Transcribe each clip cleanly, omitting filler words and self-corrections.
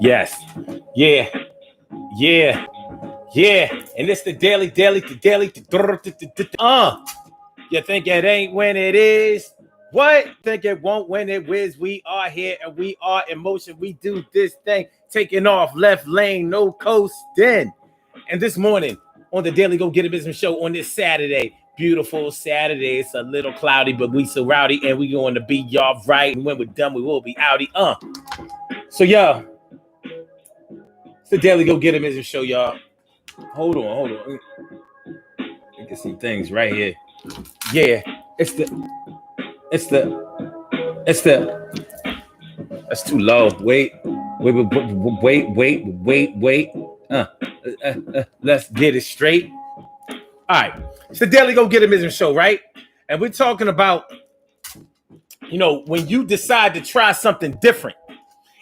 Yes. Yeah. Yeah. Yeah. And it's the daily. You think it ain't when it is? What? Think it won't when it is? We are here and we are in motion. We do this thing, taking off left lane, no coasting. And this morning on the Daily Go Get It Business Show on this Saturday, beautiful Saturday. It's a little cloudy, but we so rowdy and we going to be y'all right. And when we're done, we will be outy. So y'all, it's the Daily Go Get It Business Show, y'all. Hold on. Look at some things right here. Yeah, it's the that's too low. Wait. Let's get it straight. All right, it's the Daily Go Get It Business Show, right? And we're talking about, when you decide to try something different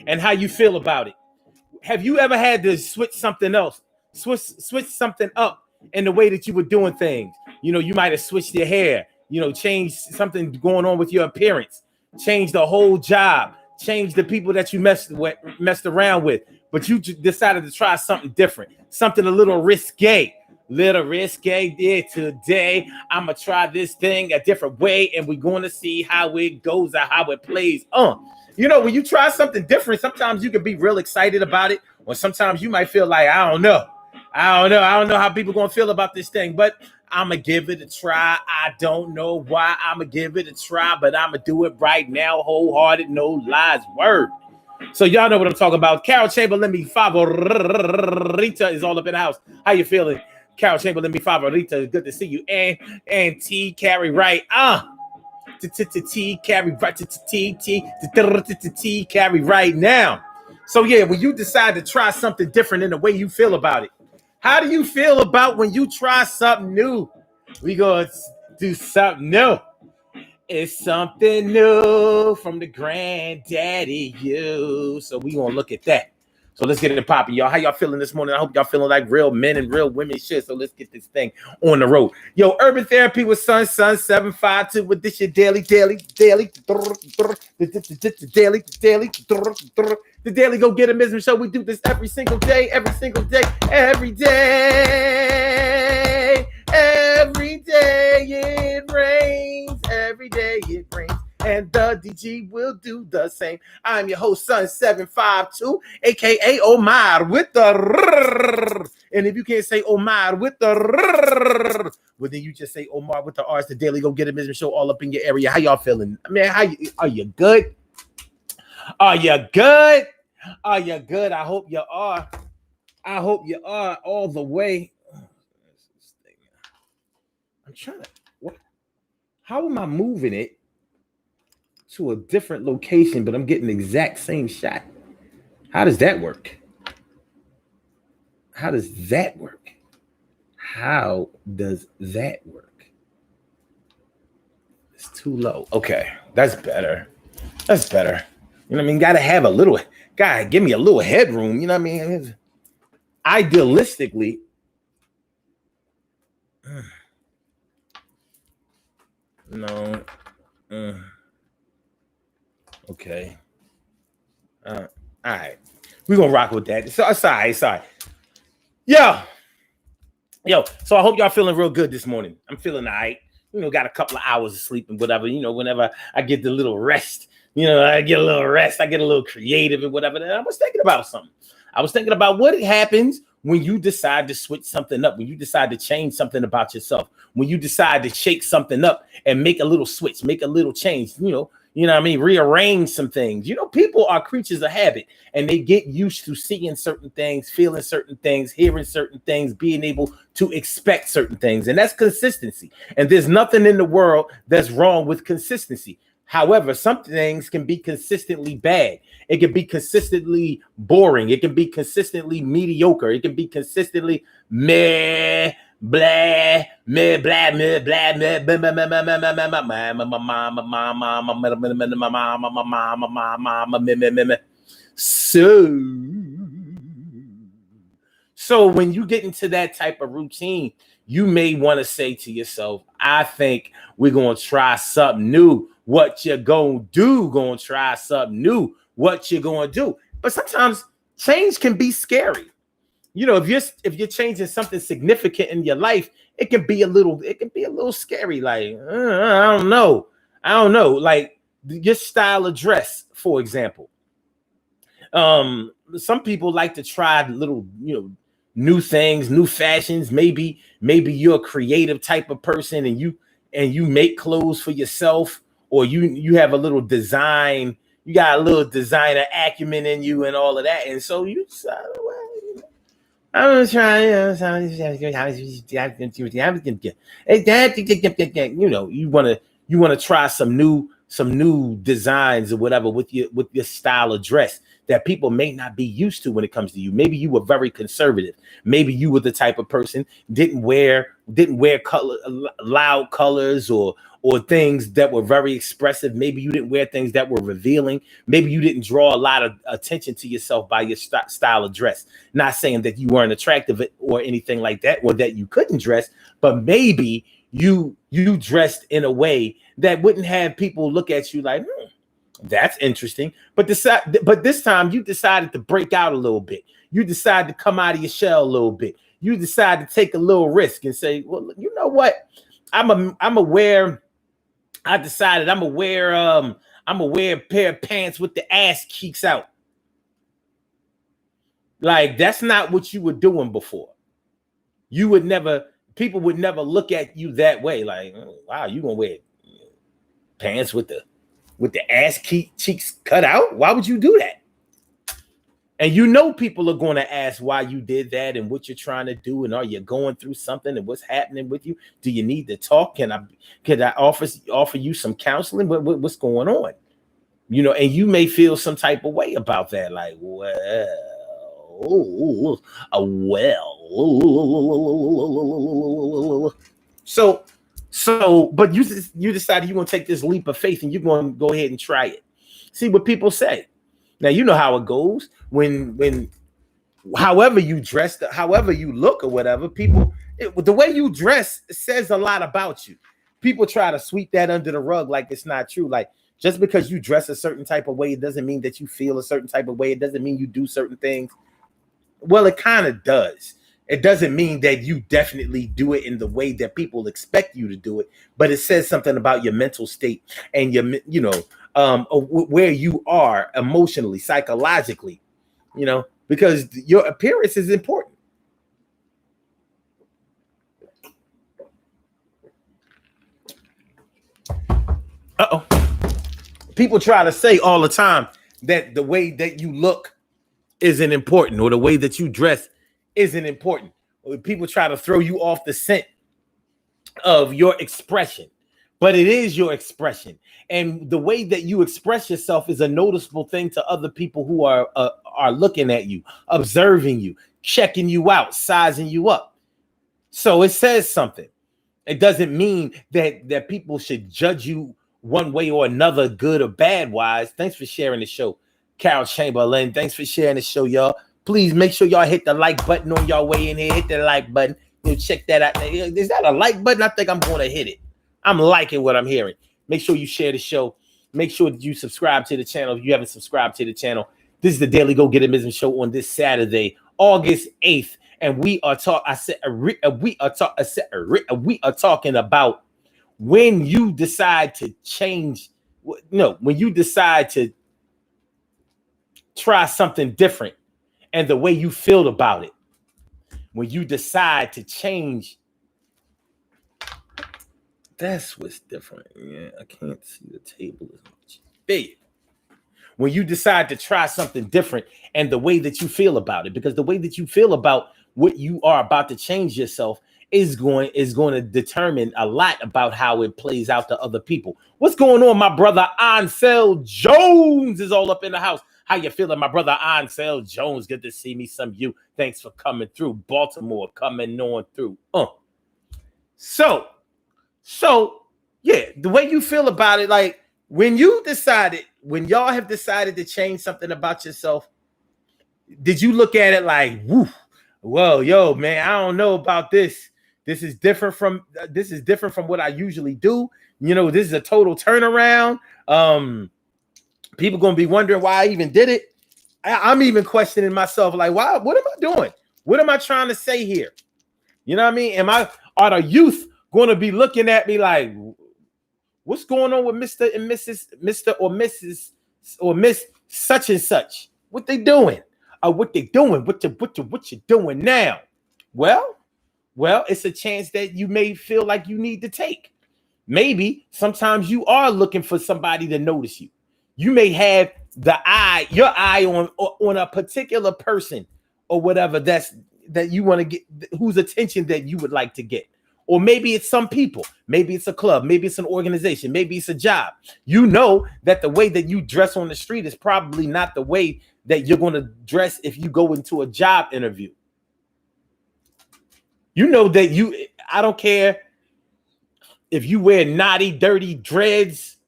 and how you feel about it. Have you ever had to switch something else, switch something up in the way that you were doing things? You might have switched your hair, changed something going on with your appearance, changed the whole job, changed the people that you messed around with, but you decided to try something different, something a little risque. Yeah, today I'ma try this thing a different way, and we're going to see how it goes or how it plays. When you try something different, sometimes you can be real excited about it, or sometimes you might feel like, I don't know how people gonna feel about this thing, but I'ma give it a try. I don't know why I'ma give it a try, but I'ma do it right now, wholehearted, no lies, word. So y'all know what I'm talking about. Carol Chamberlain, mi favorita, is all up in the house. How you feeling? Carol Chamberlain, mi favorita, good to see you. And T Carry Right. T carry right T carry right now. So yeah, when you decide to try something different in the way you feel about it, how do you feel about when you try something new? We gonna do something new. It's something new from the granddaddy you. So we gonna look at that. So let's get it popping, y'all. How y'all feeling this morning? I hope y'all feeling like real men and real women shit. So let's get this thing on the road. Yo, Urban Therapy with Sun 752 with this your daily. The Daily Go Get It Business Show. We do this every single day. It rains. Every day it rains. And the DG will do the same. I'm your host, Sun 752, aka Omar with the rrr. And if you can't say Omar with the rrr, well, then you just say Omar with the R. It's the Daily Go Get It Business Show all up in your area. How y'all feeling? Are you good? Are you good? Are you good? I hope you are. I hope you are all the way. I'm trying to. What? How am I moving it to a different location, but I'm getting the exact same shot? How does that work? How does that work? It's too low. Okay, that's better. You know what I mean? Gotta give me a little headroom. You know what I mean? Idealistically, no. Okay. All right. We're gonna rock with that. So sorry. Yo. So I hope y'all feeling real good this morning. I'm feeling all right. Got a couple of hours of sleep and whatever. Whenever I get the little rest, I get a little rest. I get a little creative and whatever. And I was thinking about something. I was thinking about what happens when you decide to switch something up, when you decide to change something about yourself, when you decide to shake something up and make a little switch, make a little change, what I mean? Rearrange some things. People are creatures of habit, and they get used to seeing certain things, feeling certain things, hearing certain things, being able to expect certain things. And that's consistency. And there's nothing in the world that's wrong with consistency. However, some things can be consistently bad. It can be consistently boring. It can be consistently mediocre. It can be consistently meh, blah, meh, blah, meh, blah, meh, so when you get into that type of routine, you may want to say to yourself, I think we're going to try something new. What you going to do? Going to try something new. What you going to do? But sometimes change can be scary. You know, if you're changing something significant in your life, it can be a little scary. Like, I don't know. Like your style of dress, for example. Some people like to try little, new things, new fashions. Maybe you're a creative type of person and you make clothes for yourself, or you have a little design, you got a little designer acumen in you and all of that. And so you decide, well, I'm gonna try, you wanna try some new designs or whatever with your style of dress that people may not be used to when it comes to you. Maybe you were very conservative. Maybe you were the type of person didn't wear loud colors or things that were very expressive. Maybe you didn't wear things that were revealing. Maybe you didn't draw a lot of attention to yourself by your style of dress. Not saying that you weren't attractive or anything like that, or that you couldn't dress, but maybe you dressed in a way that wouldn't have people look at you like, that's interesting. But this time you decided to break out a little bit. You decided to come out of your shell a little bit. You decided to take a little risk and say, well, you know what? I decided I'm gonna wear a pair of pants with the ass cheeks out. Like, that's not what you were doing before. People would never look at you that way. Like, wow, you gonna wear pants with the ass cheeks cut out? Why would you do that? And people are going to ask why you did that and what you're trying to do, and are you going through something, and what's happening with you? Do you need to talk? Can I offer you some counseling? What's going on? And you may feel some type of way about that. Like, but you decided you want to take this leap of faith and you're going to go ahead and try it. See what people say. Now, you know how it goes when however you dress, however you look or whatever, the way you dress says a lot about you. People try to sweep that under the rug like it's not true. Like, just because you dress a certain type of way, it doesn't mean that you feel a certain type of way. It doesn't mean you do certain things. Well, it kind of does. It doesn't mean that you definitely do it in the way that people expect you to do it, but it says something about your mental state and where you are emotionally, psychologically, because your appearance is important. People try to say all the time that the way that you look isn't important, or the way that you dress isn't important. People try to throw you off the scent of your expression, but it is your expression, and the way that you express yourself is a noticeable thing to other people who are looking at you, observing you, checking you out, sizing you up. So it says something. It doesn't mean that people should judge you one way or another, good or bad wise. Thanks for sharing the show, Carol Chamberlain. Thanks for sharing the show, y'all. Please make sure y'all hit the like button on your way in here. Hit the like button. Check that out. Is that a like button? I think I'm going to hit it. I'm liking what I'm hearing. Make sure you share the show. Make sure that you subscribe to the channel if you haven't subscribed to the channel. This is the Daily Go Get It Show on this Saturday, August 8th, and we are talking about when you decide to change. When you decide to try something different and the way you feel about it. When you decide to change, that's what's different. Yeah, I can't see the table as much. Big. When you decide to try something different and the way that you feel about it, because the way that you feel about what you are about to change yourself is going to determine a lot about how it plays out to other people. What's going on, my brother Ansel Jones is all up in the house. How you feeling, my brother Ansel Jones? Good to see me, some of you. Thanks for coming through. Baltimore coming on through. So yeah, the way you feel about it, like when y'all have decided to change something about yourself, did you look at it like, whoa, yo, man, I don't know about this. This is different from what I usually do. This is a total turnaround. People gonna be wondering why I even did it. I'm even questioning myself, like, why? What am I doing? What am I trying to say here? You know what I mean? Are the youth going to be looking at me like, what's going on with Mr. and Mr. or Mrs. or Miss such and such? What they doing? What they doing? What you doing now? Well, it's a chance that you may feel like you need to take. Maybe sometimes you are looking for somebody to notice you. You may have your eye on a particular person or whatever that you want to get, whose attention that you would like to get. Or maybe it's some people, maybe it's a club, maybe it's an organization, maybe it's a job. You know that the way that you dress on the street is probably not the way that you're going to dress if you go into a job interview. You know that I don't care if you wear naughty, dirty dreads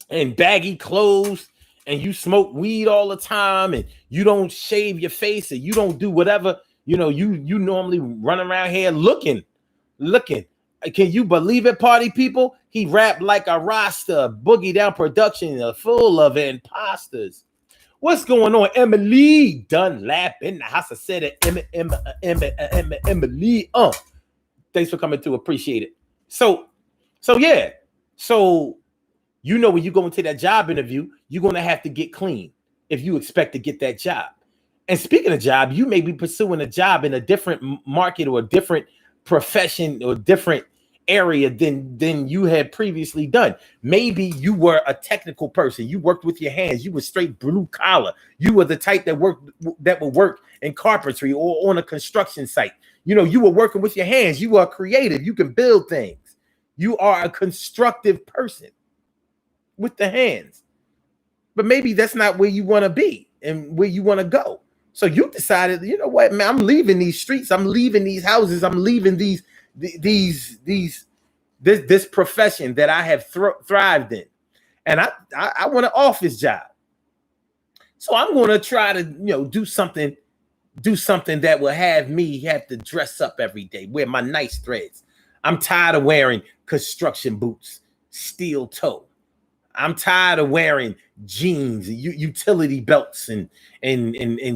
and baggy clothes and you smoke weed all the time and you don't shave your face and you don't do whatever, you normally run around here looking. Can you believe it, party people? He rapped like a Rasta, Boogie Down Production, full of imposters. What's going on? Emily Dunlap in the house. I said it. Emily. Thanks for coming through. Appreciate it. So yeah. So when you go into that job interview, you're gonna have to get clean if you expect to get that job. And speaking of job, you may be pursuing a job in a different market or a different profession or different area than you had previously done. Maybe you were a technical person. You worked with your hands. You were straight blue collar. You were the type that would work in carpentry or on a construction site. You were working with your hands. You are creative. You can build things. You are a constructive person with the hands. But maybe that's not where you want to be and where you want to go. So you decided, you know what, man, I'm leaving these streets. I'm leaving these houses. I'm leaving this profession that I have thrived in. And I want an office job. So I'm going to try to, do something that will have me have to dress up every day, wear my nice threads. I'm tired of wearing construction boots, steel toe. I'm tired of wearing jeans, utility belts, and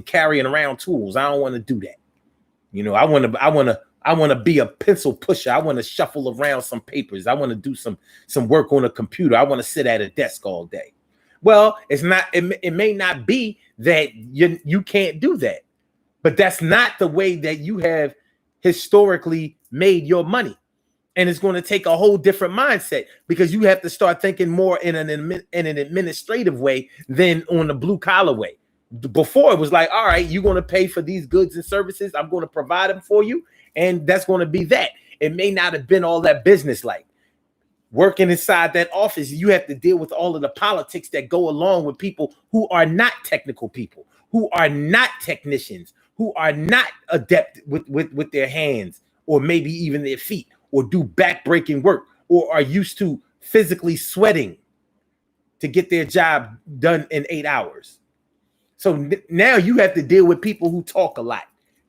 carrying around tools. I don't want to do that. I want to be a pencil pusher. I want to shuffle around some papers. I want to do some work on a computer. I want to sit at a desk all day. Well, it may not be that you can't do that, but that's not the way that you have historically made your money. And it's going to take a whole different mindset because you have to start thinking more in an administrative way than on the blue collar way. Before it was like, all right, you're going to pay for these goods and services. I'm going to provide them for you. And that's going to be that. It may not have been all that business like. Working inside that office, you have to deal with all of the politics that go along with people who are not technical people, who are not technicians, who are not adept with their hands or maybe even their feet, or do back-breaking work, or are used to physically sweating to get their job done in 8 hours. So now you have to deal with people who talk a lot,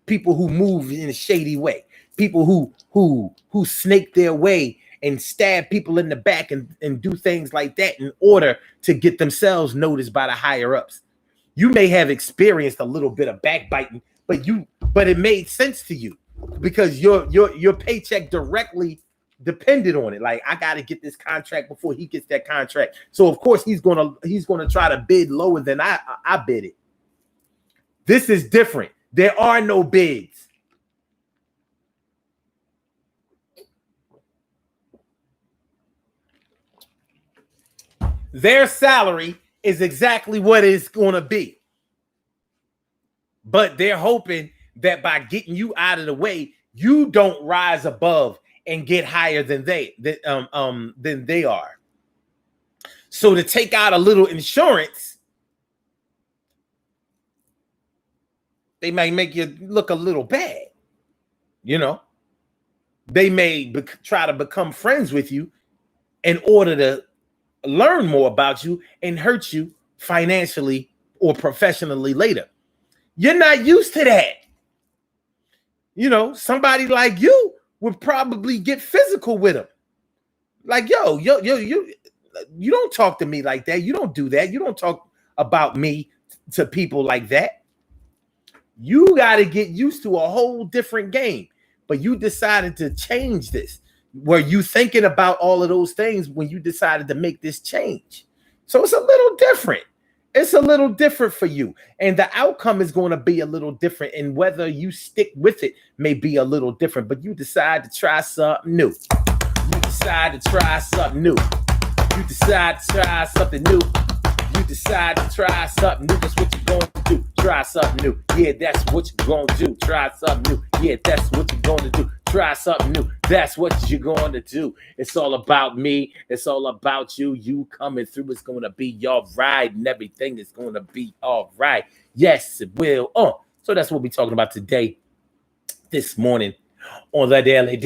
people who move in a shady way, people who snake their way and stab people in the back and do things like that in order to get themselves noticed by the higher ups. You may have experienced a little bit of backbiting, but it made sense to you. Because your paycheck directly depended on it. Like, I got to get this contract before he gets that contract. So of course he's gonna try to bid lower than I bid it. This is different. There are no bids. Their salary is exactly what it's going to be. But they're hoping that by getting you out of the way, you don't rise above and get higher than they are. So to take out a little insurance, they may make you look a little bad. They may try to become friends with you in order to learn more about you and hurt you financially or professionally later. You're not used to that. Somebody like you would probably get physical with them. Like, yo, you don't talk to me like that. You don't do that. You don't talk about me to people like that. You got to get used to a whole different game. But you decided to change this. Were you thinking about all of those things when you decided to make this change? So it's a little different. It's a little different for you. And the outcome is going to be a little different. And whether you stick with it may be a little different. But you decide to try something new. You decide to try something new. You decide to try something new. You decide to try something new. That's what you're going to do. Try something new. Yeah, that's what you're going to do. Try something new. Yeah, that's what you're going to do. Try something new. That's what you're going to do. It's all about me. It's all about you. You coming through. It's going to be your ride, and everything is going to be all right. Yes, it will. So that's what we're talking about today, this morning, on the daily.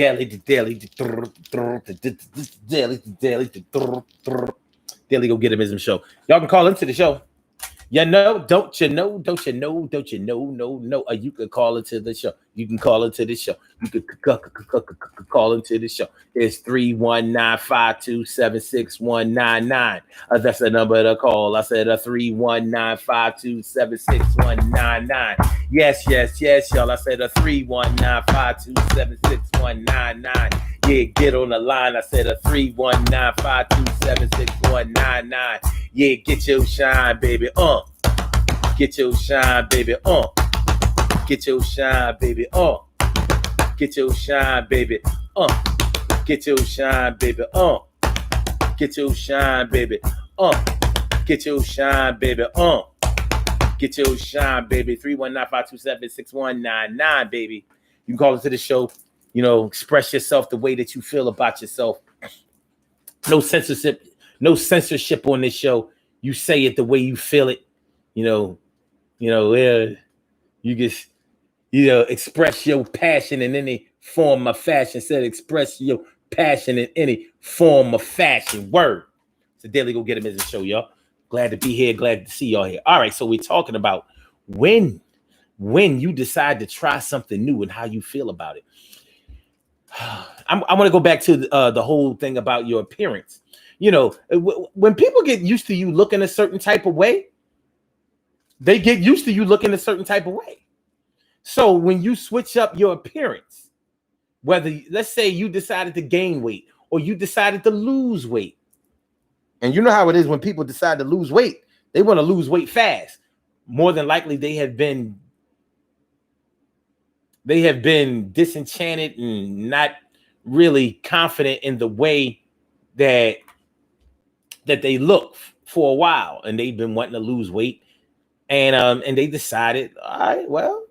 Daily Go Get Him show. Y'all can call into the show. You know, don't you know? No. You can call into the show. You can call into the show. You can call into the show. It's 319-527-6199. That's the number to call. I said 319-527-6199. Yes, y'all. I said 319-527-6199. Yeah, get on the line. I said 319-527-6199. Yeah, get your shine, baby. Get your shine, baby. Get your shine, baby. Get your shine, baby. Get your shine, baby. Get your shine, baby. Get your shine, baby. Get your shine, baby. 319-527-6199, baby. You can call into the show. You know, express yourself the way that you feel about yourself. No censorship on this show. You say it the way you feel it. You just, express your passion in any form of fashion. Said express your passion in any form of fashion. Word. It's a Daily Go Get Him show, y'all. Glad to be here. Glad to see y'all here. All right, so we're talking about when you decide to try something new and how you feel about it. I want to go back to the whole thing about your appearance. When people get used to you looking a certain type of way, they get used to you looking a certain type of way. So when you switch up your appearance, whether, let's say, you decided to gain weight or you decided to lose weight, and you know how it is when people decide to lose weight, they want to lose weight fast. More than likely, they have been disenchanted and not really confident in the way that they look for a while, and they've been wanting to lose weight, and they decided, all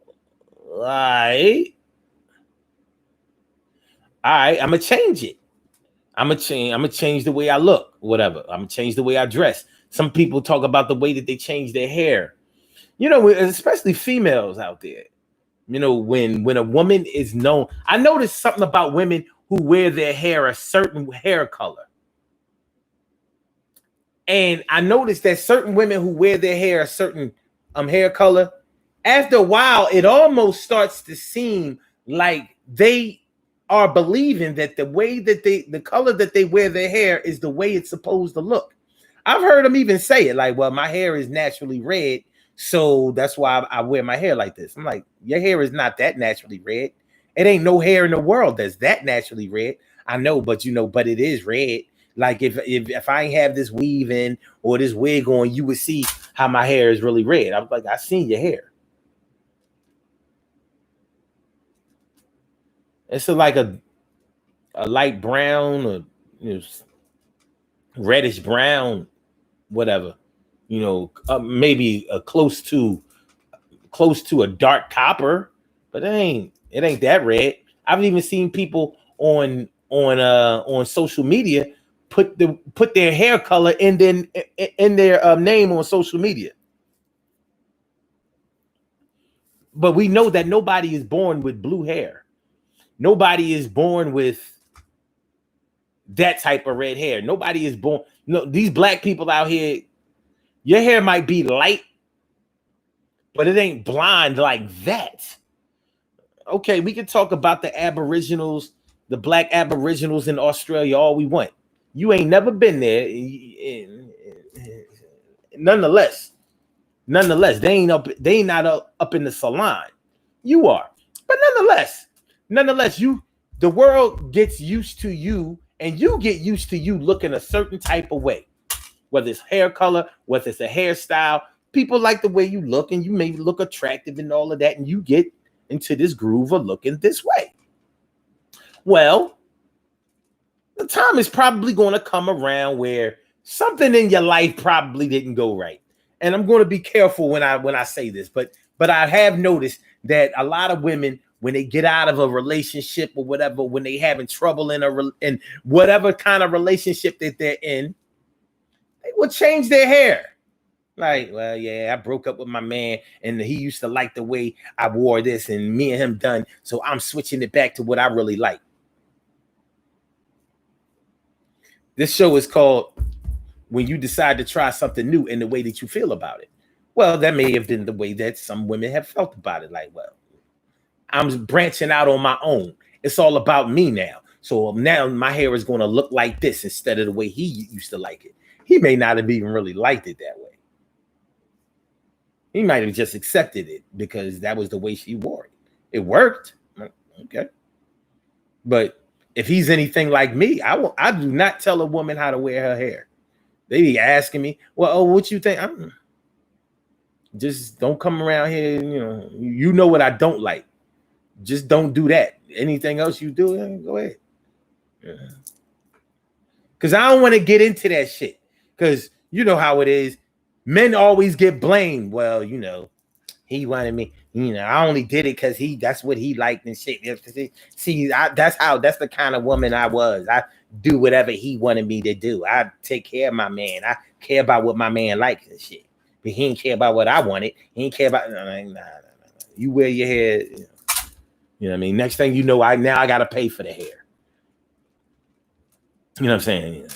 right, I'm gonna change it. I'm gonna change the way I look, whatever. I'm gonna change the way I dress. Some people talk about the way that they change their hair. Especially females out there. When a woman is known, I noticed something about women who wear their hair a certain hair color. And I noticed that certain women who wear their hair a certain hair color, after a while, it almost starts to seem like they are believing that the way that the color that they wear their hair is the way it's supposed to look. I've heard them even say it like, well, my hair is naturally red, so that's why I wear my hair like this. I'm like, your hair is not that naturally red. It ain't no hair in the world that's that naturally red. I know, but but it is red. Like if I ain't have this weave in or this wig on, you would see how my hair is really red. I was like, I seen your hair. It's like a light brown or reddish brown, whatever. Maybe close to a dark copper, but it ain't that red. I've even seen people on social media put their hair color in their name on social media. But we know that nobody is born with blue hair. Nobody is born with that type of red hair. Nobody is born. No, these black people out here, your hair might be light, but it ain't blonde like that. Okay, we can talk about the Aboriginals, the black Aboriginals in Australia all we want. You ain't never been there. Nonetheless, Nonetheless, they ain't not up in the salon. You are. But nonetheless, the world gets used to you, and you get used to you looking a certain type of way. Whether it's hair color, whether it's a hairstyle, people like the way you look, and you may look attractive and all of that, and you get into this groove of looking this way. Well, the time is probably going to come around where something in your life probably didn't go right. And I'm going to be careful when I say this, but I have noticed that a lot of women, when they get out of a relationship or whatever, when they having trouble in whatever kind of relationship that they're in, they will change their hair. Like, well, yeah, I broke up with my man, and he used to like the way I wore this, and me and him done, so I'm switching it back to what I really like. This show is called When You Decide to Try Something New and the Way That You Feel About It. Well, that may have been the way that some women have felt about it. Like, well, I'm branching out on my own. It's all about me now. So now my hair is going to look like this instead of the way he used to like it. He may not have even really liked it that way. He might have just accepted it because that was the way she wore it. It worked. Okay. But if he's anything like me, I do not tell a woman how to wear her hair. They be asking me, well, oh, what you think? Just don't come around here. You know what I don't like. Just don't do that. Anything else you do, go ahead. Because I don't want to get into that shit. Because you know how it is. Men always get blamed. Well, he wanted me. I only did it because that's what he liked and shit. See, that's the kind of woman I was. I do whatever he wanted me to do. I take care of my man. I care about what my man likes and shit. But he ain't care about what I wanted. He ain't care about. Nah. You wear your hair. You know what I mean? Next thing you know, I got to pay for the hair. You know what I'm saying?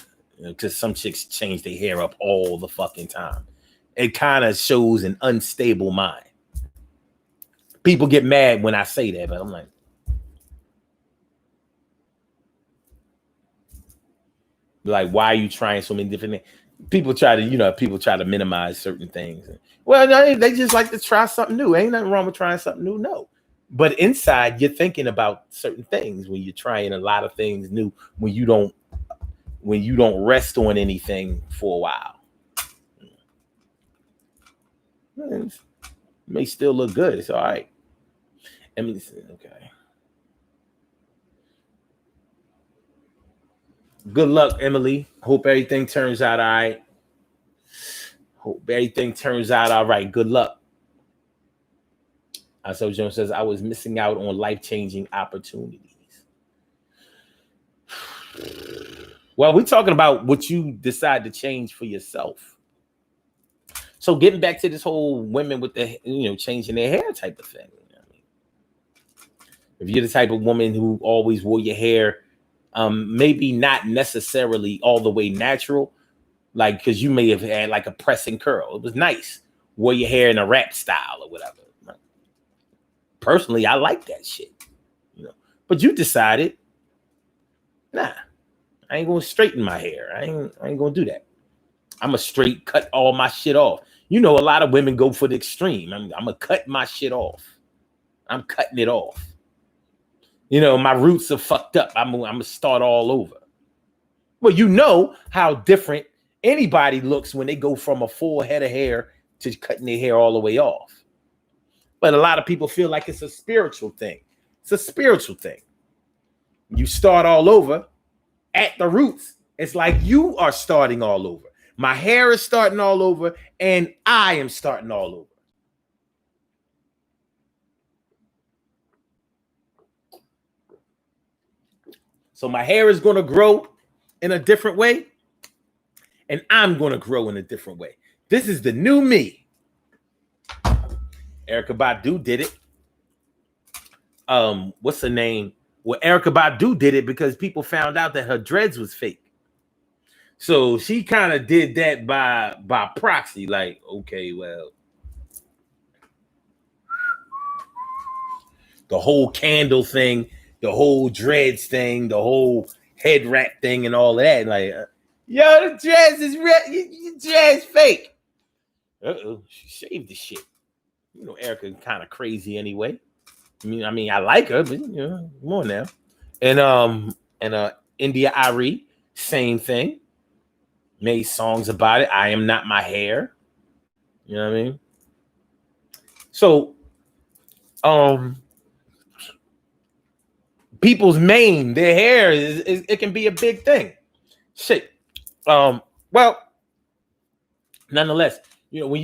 Because some chicks change their hair up all the fucking time. It kind of shows an unstable mind. People get mad when I say that, but I'm like, why are you trying so many different things? People try to minimize certain things. Well, they just like to try something new. Ain't nothing wrong with trying something new, no. But inside, you're thinking about certain things when you're trying a lot of things new. When you don't rest on anything for a while. It may still look good. It's all right. Okay. Good luck, Emily. Hope everything turns out all right. Good luck. So Jones says, I was missing out on life-changing opportunities. Well, we're talking about what you decide to change for yourself. So getting back to this whole women with the, changing their hair type of thing. If you're the type of woman who always wore your hair, maybe not necessarily all the way natural, like, because you may have had like a press and curl. It was nice. Wore your hair in a wrap style or whatever. Personally, I like that shit. But you decided, nah, I ain't gonna straighten my hair. I ain't gonna do that. I'm a straight cut all my shit off. A lot of women go for the extreme. I'm gonna cut my shit off. I'm cutting it off. My roots are fucked up. I'm gonna start all over. Well, how different anybody looks when they go from a full head of hair to cutting their hair all the way off. But a lot of people feel like it's a spiritual thing. It's a spiritual thing. You start all over at the roots. It's like you are starting all over. My hair is starting all over, and I am starting all over. So my hair is going to grow in a different way, and I'm going to grow in a different way. This is the new me. Erykah Badu did it. What's her name? Well, Erykah Badu did it because people found out that her dreads was fake. So she kind of did that by proxy. Like, okay, well, the whole candle thing, the whole dreads thing, the whole head wrap thing, and all of that. Like, yo, the dreads is real. Your dreads fake. She shaved the shit. You know, Erica kind of crazy anyway. I mean, I like her, but you know, come on now. And India Ari, same thing. Made songs about it. I am not my hair. You know what I mean? So, people's mane, their hair is it can be a big thing. Shit. Well, nonetheless, you know, when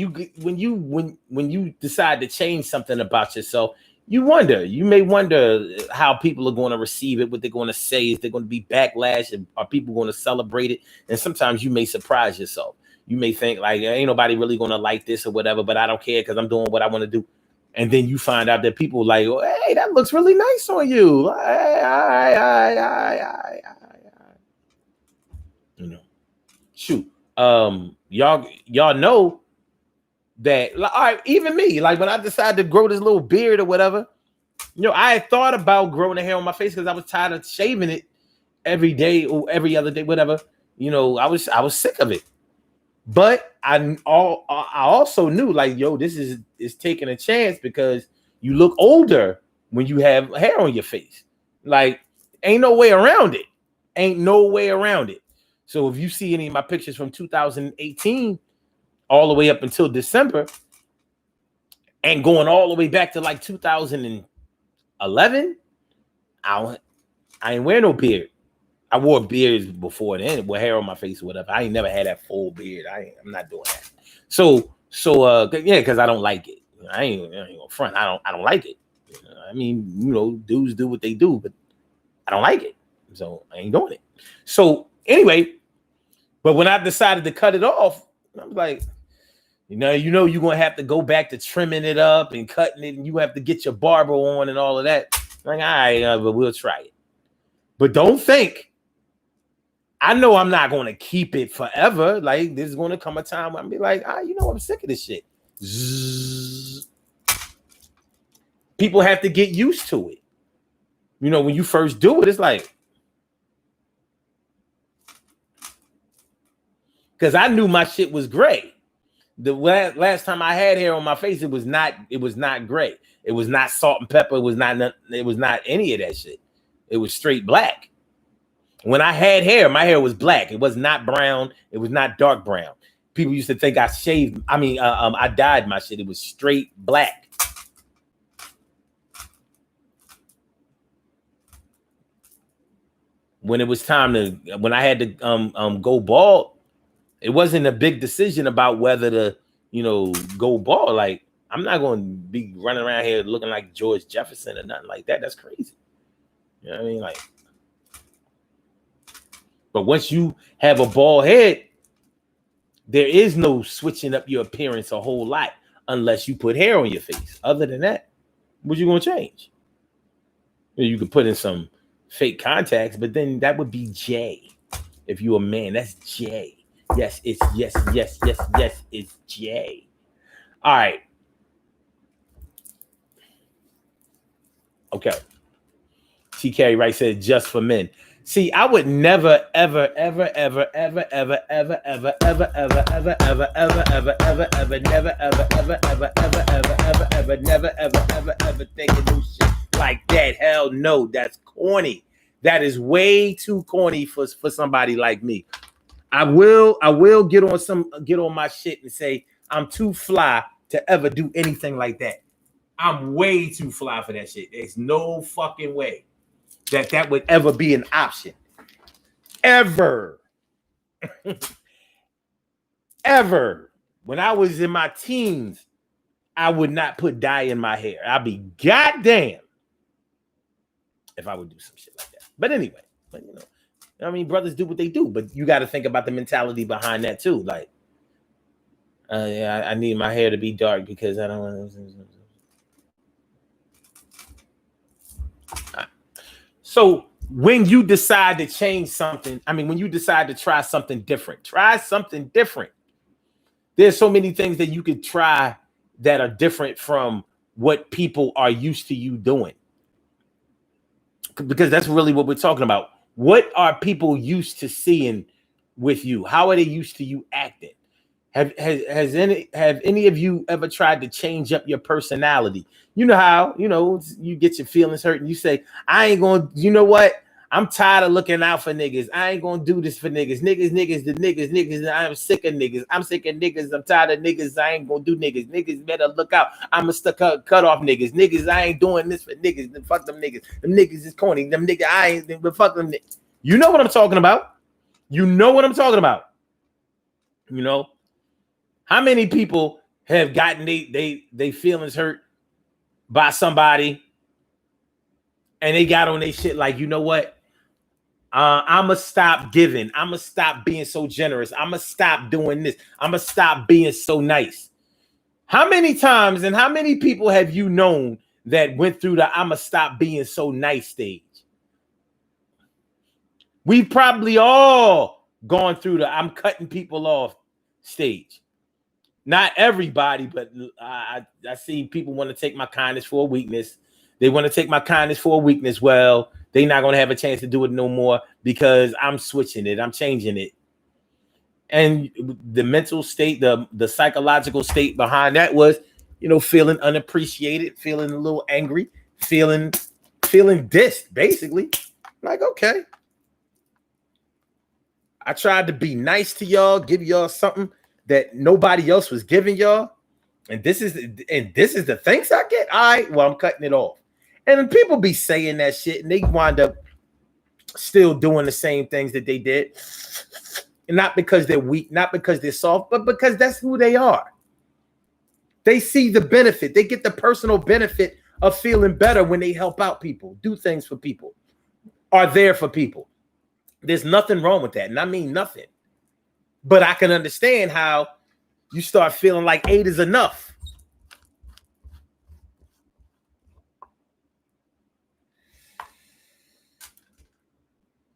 you decide to change something about yourself, you may wonder how people are going to receive it, what they're going to say, is there going to be backlash, and are people going to celebrate it? And sometimes you may surprise yourself. You may think like, ain't nobody really going to like this or whatever, but I don't care because I'm doing what I want to do. And then you find out that people like, oh, hey, that looks really nice on you. You know, shoot. Y'all know that, like, all right, even me, like when I decided to grow this little beard or whatever, you know, I had thought about growing the hair on my face because I was tired of shaving it every day or every other day, whatever. You know, I was sick of it. But I also knew, like, yo, this is taking a chance because you look older when you have hair on your face. Like, ain't no way around it. Ain't no way around it. So if you see any of my pictures from 2018 all the way up until December and going all the way back to like 2011, I ain't wear no beard. I wore beards before then with hair on my face or whatever. I ain't never had that full beard. I'm not doing that. So yeah, because I don't like it. I ain't gonna front. I don't like it. I mean, you know, dudes do what they do, but I don't like it. So I ain't doing it. So anyway, but when I decided to cut it off, I was like, you know, you're gonna have to go back to trimming it up and cutting it, and you have to get your barber on and all of that. I'm like, all right, but we'll try it. But don't think. I know I'm not going to keep it forever. Like, there's going to come a time when I'll be like, you know, I'm sick of this shit. Zzz. People have to get used to it. You know, when you first do it, it's like, because I knew my shit was gray. The last time I had hair on my face, it was not gray. It was not salt and pepper. It was not any of that shit. It was straight black. When I had hair, my hair was black. It was not brown. It was not dark brown. People used to think I shaved. I dyed my shit. It was straight black. When it was time when I had to go bald, it wasn't a big decision about whether to, you know, go bald. Like, I'm not going to be running around here looking like George Jefferson or nothing like that. That's crazy. You know what I mean? Like, but once you have a bald head, there is no switching up your appearance a whole lot unless you put hair on your face. Other than that, what you gonna change? You could put in some fake contacts, but then that would be J. If you're a man, that's J. Yes, it's yes, it's J. All right. Okay. TK Wright said just for men. See, I would never, ever, ever, ever, ever, ever, ever, ever, ever, ever, ever, ever, ever, ever, ever, ever, never, ever, ever, ever, ever, ever, ever, ever, never, ever, ever, ever think of no shit like that. Hell no, that's corny. That is way too corny for somebody like me. I will get on my shit and say I'm too fly to ever do anything like that. I'm way too fly for that shit. There's no fucking way that would ever be an option. Ever. Ever. When I was in my teens, I would not put dye in my hair. I'd be goddamn if I would do some shit like that. But anyway, you know, I mean, brothers do what they do, but you got to think about the mentality behind that too. Like, yeah, I need my hair to be dark because I don't want to. So when you decide to change something, when you decide to try something different. There's so many things that you could try that are different from what people are used to you doing. Because that's really what we're talking about. What are people used to seeing with you? How are they used to you acting? Have any of you ever tried to change up your personality? You know how, you get your feelings hurt and you say, I ain't gonna, you know what? I'm tired of looking out for niggas. I ain't gonna do this for niggas. Niggas. I'm sick of niggas. I'm sick of niggas. I'm tired of niggas. I ain't gonna do niggas. Niggas better look out. I'm gonna cut off niggas. Niggas, I ain't doing this for niggas. Then fuck them niggas. Them niggas is corny. Them niggas, I ain't, but fuck them niggas. You know what I'm talking about. You know what I'm talking about. You know, how many people have gotten they feelings hurt by somebody and they got on their shit like, you know what? I'ma stop giving. I'ma stop being so generous. I'ma stop doing this. I'ma stop being so nice. How many times and how many people have you known that went through the I'ma stop being so nice stage? We've probably all gone through the I'm cutting people off stage. Not everybody, but I see people want to take my kindness for a weakness. They want to take my kindness for a weakness. Well, they're not going to have a chance to do it no more because I'm switching it. I'm changing it. And the mental state, the psychological state behind that was, feeling unappreciated, feeling a little angry, feeling dissed, basically. Like, okay. I tried to be nice to y'all, give y'all something that nobody else was giving y'all. And this is the thanks I get. All right, well, I'm cutting it off. And people be saying that shit and they wind up still doing the same things that they did. And not because they're weak, not because they're soft, but because that's who they are. They see the benefit. They get the personal benefit of feeling better when they help out people, do things for people, are there for people. There's nothing wrong with that. And I mean nothing. But I can understand how you start feeling like 8 is enough.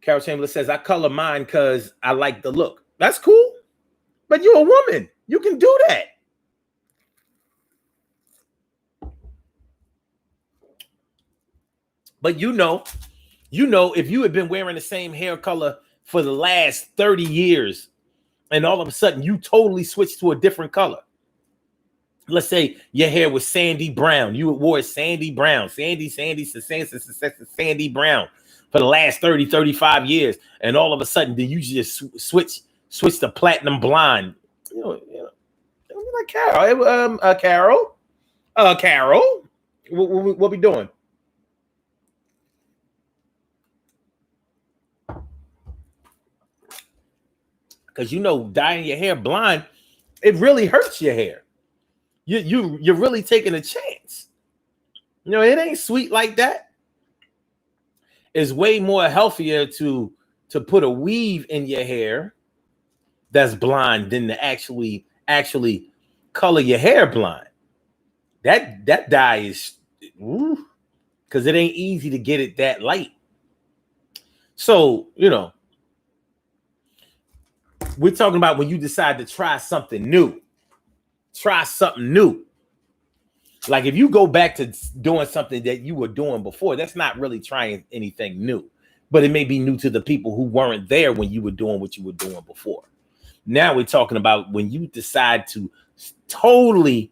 Carol Chamberlain says, I color mine because I like the look. That's cool. But you're a woman. You can do that. But if you had been wearing the same hair color for the last 30 years, and all of a sudden you totally switched to a different color. Let's say your hair was sandy brown. You wore sandy brown, sandy brown for the last 30, 35 years. And all of a sudden, then you just switch to platinum blonde. Like Carol, what we doing? Because dyeing your hair blonde, it really hurts your hair. You're really taking a chance. It ain't sweet like that. It's way more healthier to put a weave in your hair that's blonde than to actually color your hair blonde. That dye is, because it ain't easy to get it that light. So, we're talking about when you decide to try something new. Try something new. Like if you go back to doing something that you were doing before, that's not really trying anything new. But it may be new to the people who weren't there when you were doing what you were doing before. Now we're talking about when you decide to totally,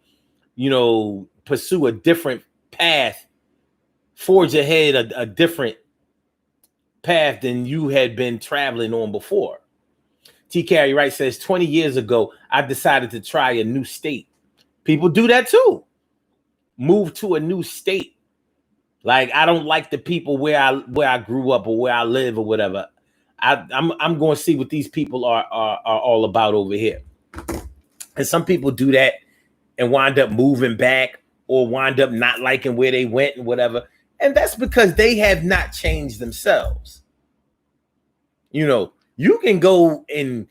pursue a different path, forge ahead a different path than you had been traveling on before. T. Carey Wright says, 20 years ago, I decided to try a new state. People do that too. Move to a new state. Like, I don't like the people where I grew up or where I live or whatever. I'm going to see what these people are all about over here. And some people do that and wind up moving back or wind up not liking where they went and whatever. And that's because they have not changed themselves. You can go and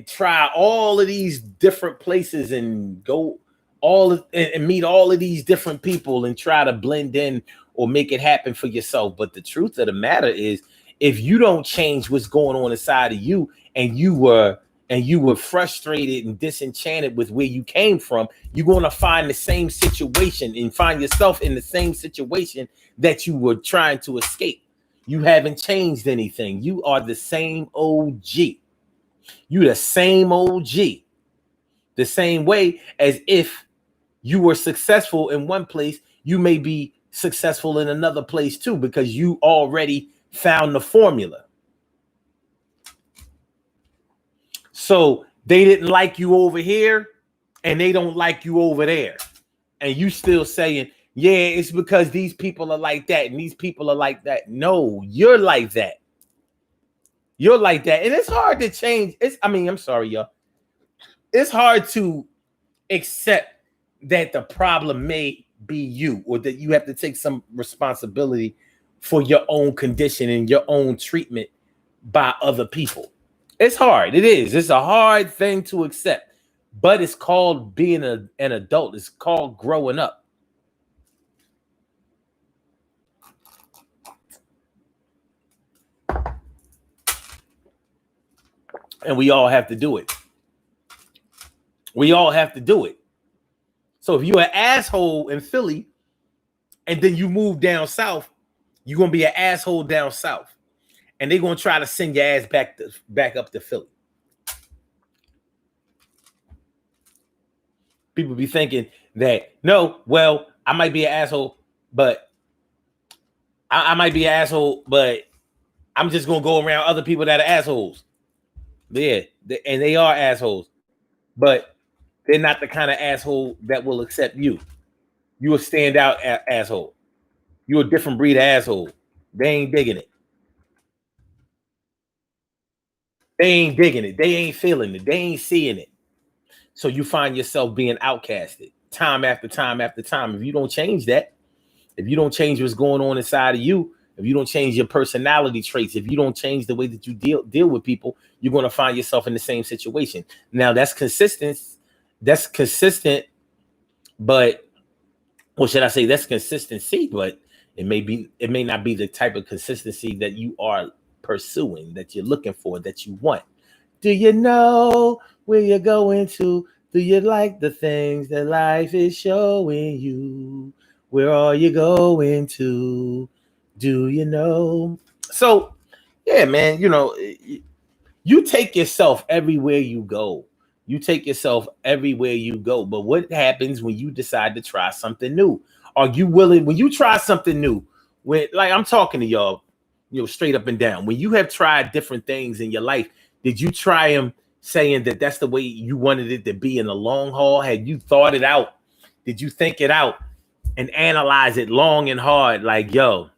try all of these different places and go and meet all of these different people and try to blend in or make it happen for yourself. But the truth of the matter is, if you don't change what's going on inside of you, and you were frustrated and disenchanted with where you came from, you're going to find the same situation and find yourself in the same situation that you were trying to escape. You haven't changed anything. You are the same OG. You the same OG. The same way as if you were successful in one place, you may be successful in another place too, because you already found the formula. So they didn't like you over here and they don't like you over there. And you still saying, yeah, it's because these people are like that and these people are like that. No, you're like that. You're like that. And it's hard to change. I'm sorry, y'all. It's hard to accept that the problem may be you, or that you have to take some responsibility for your own condition and your own treatment by other people. It's hard. It is. It's a hard thing to accept, but it's called being an adult. It's called growing up. And we all have to do it. We all have to do it. So if you're an asshole in Philly and then you move down south, you're going to be an asshole down south. And they're going to try to send your ass back up to Philly. People be thinking that, no, well, I might be an asshole, but I might be an asshole, but I'm just going to go around other people that are assholes. Yeah, and they are assholes, but they're not the kind of asshole that will accept you. You a standout asshole. You're a different breed of asshole. They ain't digging it. They ain't digging it. They ain't feeling it. They ain't seeing it. So you find yourself being outcasted time after time after time. If you don't change that, if you don't change what's going on inside of you, if you don't change your personality traits, if you don't change the way that you deal with people, you're going to find yourself in the same situation. Now that's consistent. That's consistent, but what should I say? That's consistency, but it may not be the type of consistency that you are pursuing, that you're looking for, that you want. Do you know where you're going to? Do you like the things that life is showing you? Where are you going to? Do you know? So, yeah, man, you take yourself everywhere you go. You take yourself everywhere you go. But what happens when you decide to try something new? Are you willing, when you try something new, when, like, I'm talking to y'all, straight up and down, when you have tried different things in your life, did you try them saying that that's the way you wanted it to be in the long haul? Had you thought it out? Did you think it out and analyze it long and hard? Like, yo,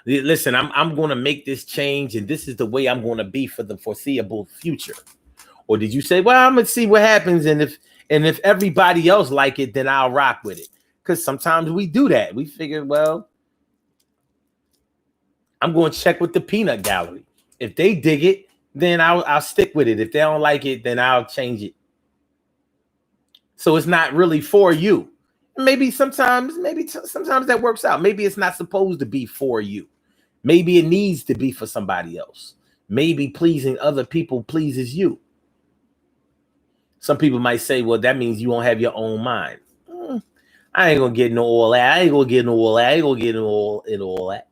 listen, I'm going to make this change, and this is the way I'm going to be for the foreseeable future. Or did you say, well, I'm going to see what happens, and if everybody else like it, then I'll rock with it? Because sometimes we do that. We figure, well, I'm going to check with the peanut gallery. If they dig it, then I'll stick with it. If they don't like it, then I'll change it. So it's not really for you. Maybe sometimes that works out. Maybe it's not supposed to be for you. Maybe it needs to be for somebody else. Maybe pleasing other people pleases you. Some people might say, well, that means you won't have your own mind. I ain't going to get into all that. I ain't going to get into all that. I ain't going to get into all that.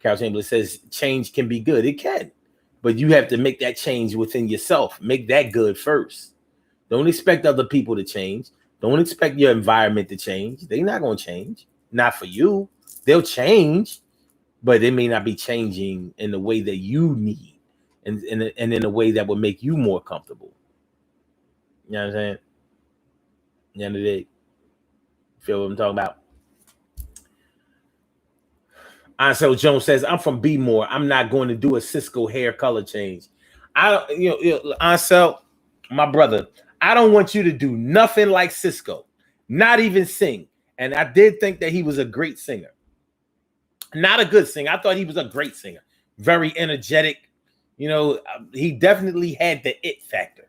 Carol Chamberlain says change can be good. It can. But you have to make that change within yourself. Make that good first. Don't expect other people to change. Don't expect your environment to change. They're not going to change. Not for you. They'll change, but they may not be changing in the way that you need and in a way that would make you more comfortable. You know what I'm saying? At the end of the day, feel what I'm talking about? Ansel Jones says, I'm from B-More. I'm not going to do a Cisco hair color change. Ansel, my brother, I don't want you to do nothing like Cisco, not even sing. And I did think that he was a great singer. Not a good singer. I thought he was a great singer. Very energetic. He definitely had the it factor.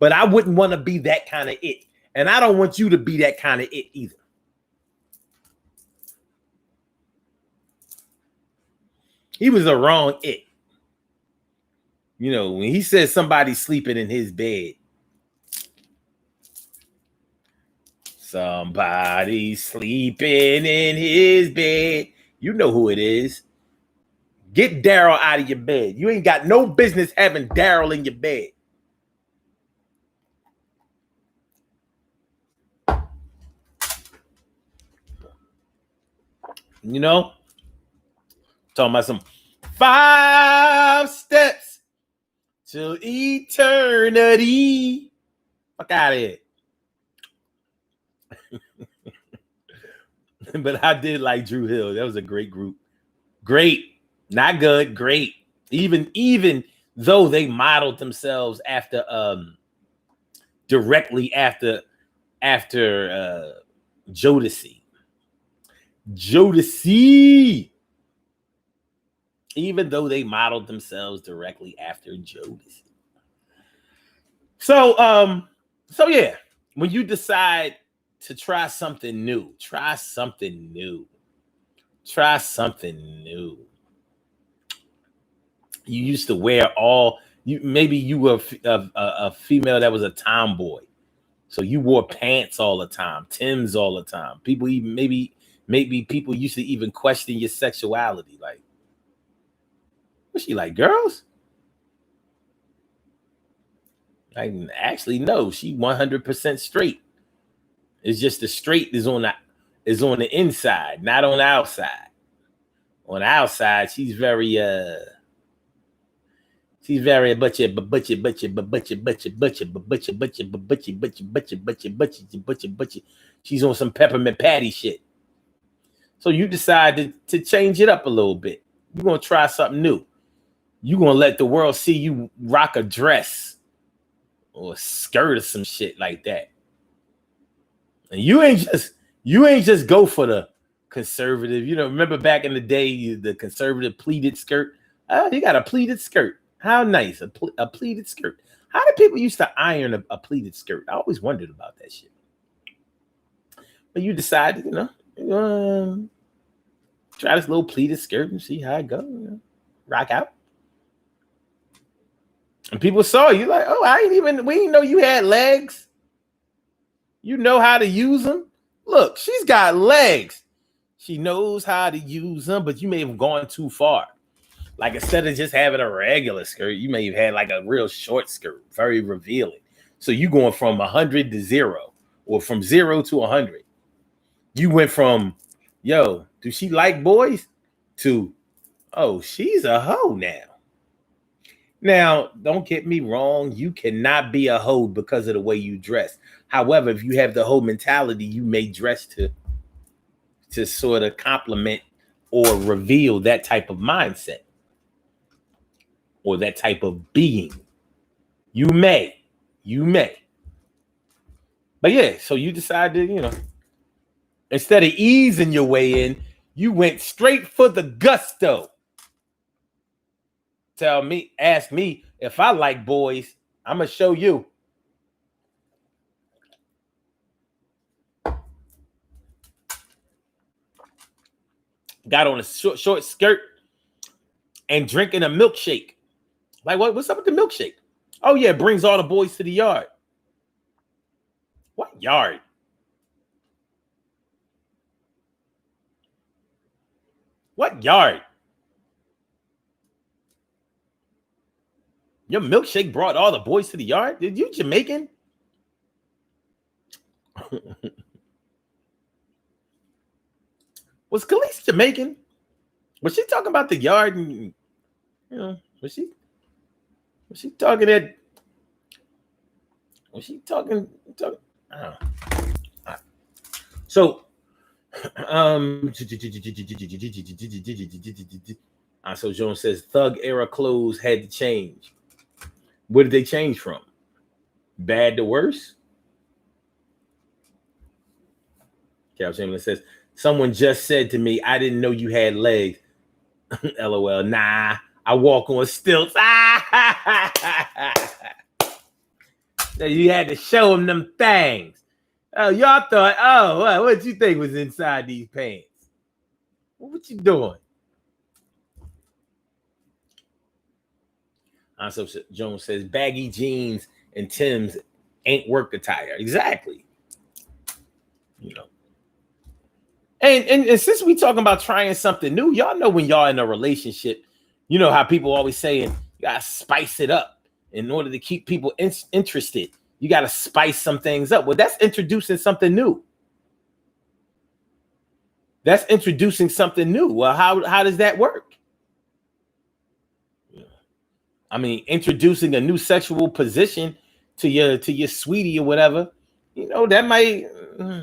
But I wouldn't want to be that kind of it. And I don't want you to be that kind of it either. He was the wrong it. When he says somebody's sleeping in his bed. Somebody's sleeping in his bed. You know who it is. Get Daryl out of your bed. You ain't got no business having Daryl in your bed. You know, talking about some 5 steps to eternity. Fuck out of here. But I did like Drew Hill. That was a great group. Great, not good, great. Even though they modeled themselves after directly after Jodeci. Even though they modeled themselves directly after Jodeci. So yeah, when you decide to try something new. You used to wear maybe you were a female that was a tomboy. So you wore pants all the time, Timbs all the time. People even maybe people used to even question your sexuality. Like, was she like girls? Like, actually, no, she 100% straight. It's just the straight is on the inside, not on the outside. On the outside, she's very she's on some peppermint patty shit. So you decide to change it up a little bit. You're gonna try something new. You're gonna let the world see you rock a dress or a skirt or some shit like that. And you ain't just go for the conservative. You know, remember back in the day, the conservative pleated skirt. You got a pleated skirt. How nice, a pleated skirt. How did people used to iron a pleated skirt? I always wondered about that shit. But you decided, you know, try this little pleated skirt and see how it goes. You know, rock out. And people saw you like, oh, we didn't know you had legs. You know how to use them. Look, she's got legs. She knows how to use them, but you may have gone too far. Like, instead of just having a regular skirt, you may have had like a real short skirt, very revealing. So you going from 100 to 0, or from 0 to 100. You went from, yo, do she like boys? To, oh, she's a hoe now. Now, don't get me wrong. You cannot be a hoe because of the way you dress. However, if you have the hoe mentality, you may dress to sort of complement or reveal that type of mindset or that type of being. You may. But yeah, so you decided, you know, instead of easing your way in, you went straight for the gusto. Ask me if I like boys. I'm going to show you. Got on a short skirt and drinking a milkshake. Like, what's up with the milkshake? Oh, yeah, it brings all the boys to the yard. What yard? What yard? Your milkshake brought all the boys to the yard? Did you Jamaican? Was Khalees Jamaican? Was she talking about the yard? And, you know, was she talking that? Was she talking? Oh. So, so Jones says Thug era clothes had to change. What did they change from? Bad to worse? Cal Chamberlain says, someone just said to me, I didn't know you had legs. LOL. Nah, I walk on stilts. So you had to show them things. Oh, y'all thought, what you think was inside these pants? What you doing? So Jones says baggy jeans and Timbs ain't work attire. Exactly. You know. And since we talking about trying something new, y'all know when y'all in a relationship, you know how people always saying you gotta spice it up in order to keep people interested. You gotta spice some things up. Well, that's introducing something new. That's introducing something new. Well, how does that work? I mean, introducing a new sexual position to your sweetie or whatever, that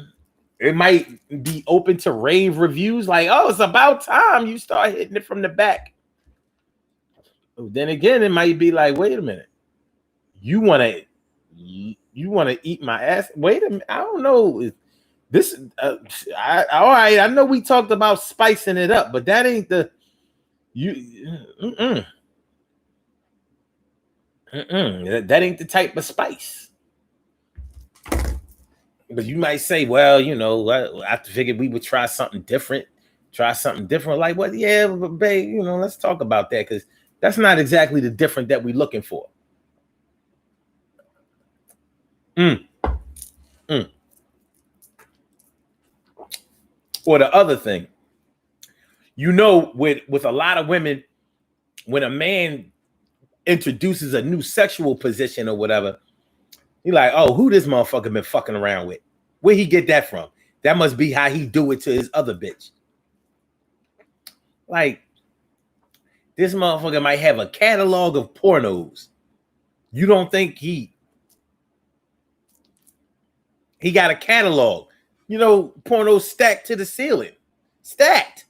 it might be open to rave reviews like, oh, it's about time you start hitting it from the back. Then again, it might be like, wait a minute, you want to eat my ass? Wait a minute, I don't know. This, all right, I know we talked about spicing it up, but that ain't the that ain't the type of spice. But you might say, well, I figured we would try something different. Like, what? Yeah, but babe, let's talk about that, because that's not exactly the different that we're looking for. Or the other thing, with a lot of women, when a man introduces a new sexual position or whatever, you're like, oh, who this motherfucker been fucking around with? Where he get that from? That must be how he do it to his other bitch. Like, this motherfucker might have a catalog of pornos. You don't think he got a catalog? Pornos stacked to the ceiling. Stacked.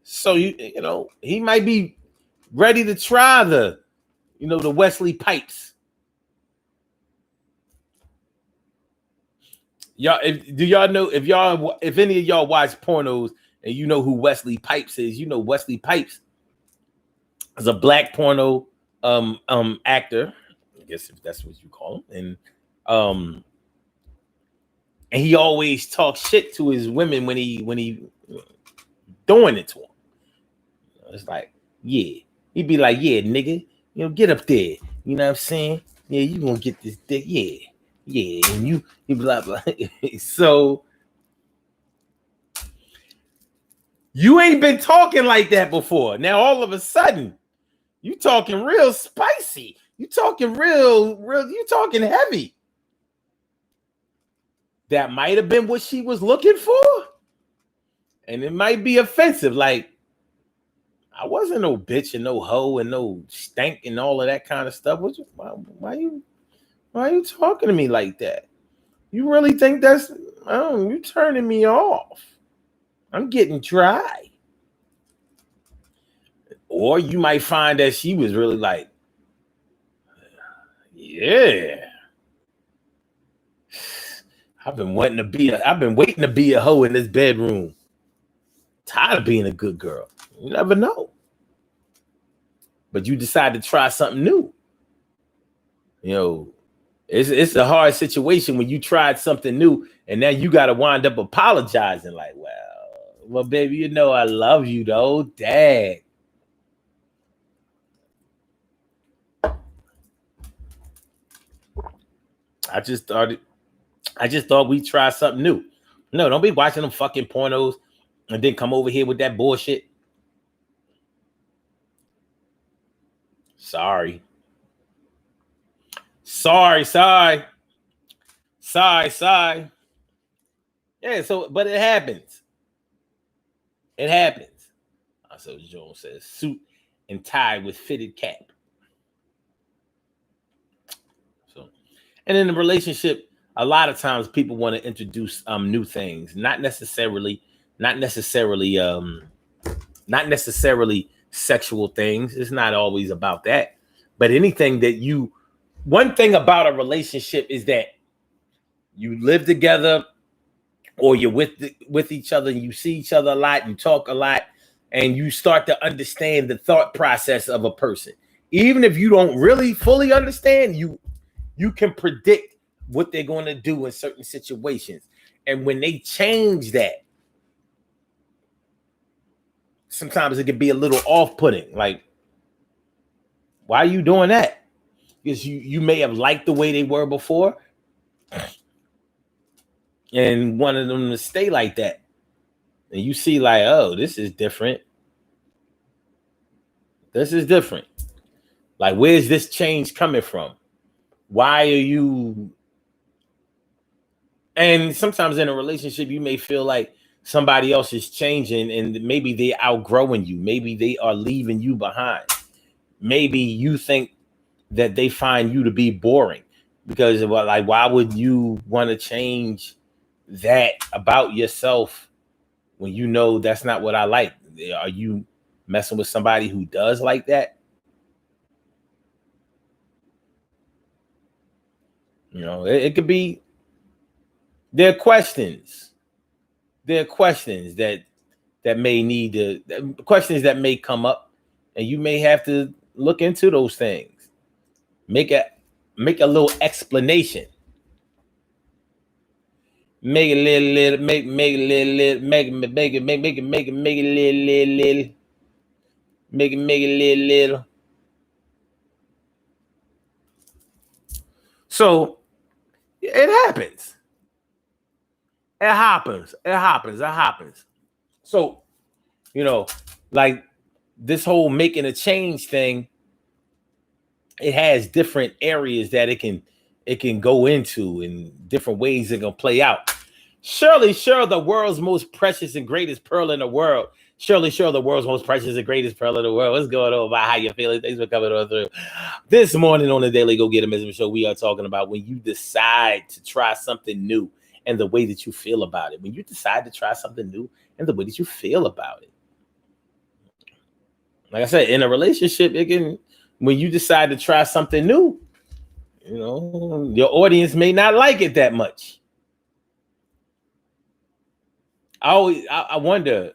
So he might be ready to try the Wesley Pipes. Y'all, do y'all know if any of y'all watch pornos and you know who Wesley Pipes is? Wesley Pipes is a black porno actor, I guess, if that's what you call him, and he always talks shit to his women when he doing it to him. It's like, yeah, he'd be like, yeah, nigga, get up there, you know what I'm saying? Yeah, you gonna get this dick, yeah, and you blah blah. So you ain't been talking like that before. Now all of a sudden, you talking real spicy. You talking real. You talking heavy. That might have been what she was looking for, and it might be offensive. Like, I wasn't no bitch and no hoe and no stank and all of that kind of stuff. Why are you talking to me like that? You really think that's? Oh, you turning me off. I'm getting dry. Or you might find that she was really like, yeah, I've been waiting to be a hoe in this bedroom. Tired of being a good girl. You never know. But you decide to try something new. It's a hard situation when you tried something new and now you got to wind up apologizing. Like, well, baby, I love you though, Dad. I just thought we'd try something new. No, don't be watching them fucking pornos and then come over here with that bullshit. Sorry. Yeah, but it happens. So Jones says, suit and tie with fitted cap. So, and in a relationship, a lot of times people want to introduce new things, not necessarily sexual things. It's not always about that, but anything that one thing about a relationship is that you live together or you're with each other and you see each other a lot, you talk a lot, and you start to understand the thought process of a person. Even if you don't really fully understand, you can predict what they're going to do in certain situations. And when they change that, sometimes it can be a little off-putting. Like, why are you doing that? Because you may have liked the way they were before and wanted them to stay like that. And you see like, oh, this is different. Like, where's this change coming from? Why are you And sometimes in a relationship, you may feel like somebody else is changing and maybe they outgrowing you. Maybe they are leaving you behind. Maybe you think that they find you to be boring because, well, like, why would you want to change that about yourself when you know that's not what I like? Are you messing with somebody who does like that? You know, it could be. There are questions. There are questions that may need to questions that may come up, and you may have to look into those things. Make a make a little explanation. Make it little make it little make it little make it little. So it happens. It happens. It happens. It happens. So, you know, like this whole making a change thing, it has different areas that it can go into and different ways it can play out. Surely, sure, the world's most precious and greatest pearl in the world. Surely, sure, the world's most precious and greatest pearl in the world. What's going on about how you feeling? Thanks for coming on through. This morning on the Daily Go Get 'Em Ism Show, we are talking about when you decide to try something new and the way that you feel about it. When you decide to try something new and the way that you feel about it. Like I said, in a relationship, it can when you decide to try something new, your audience may not like it that much. I wonder.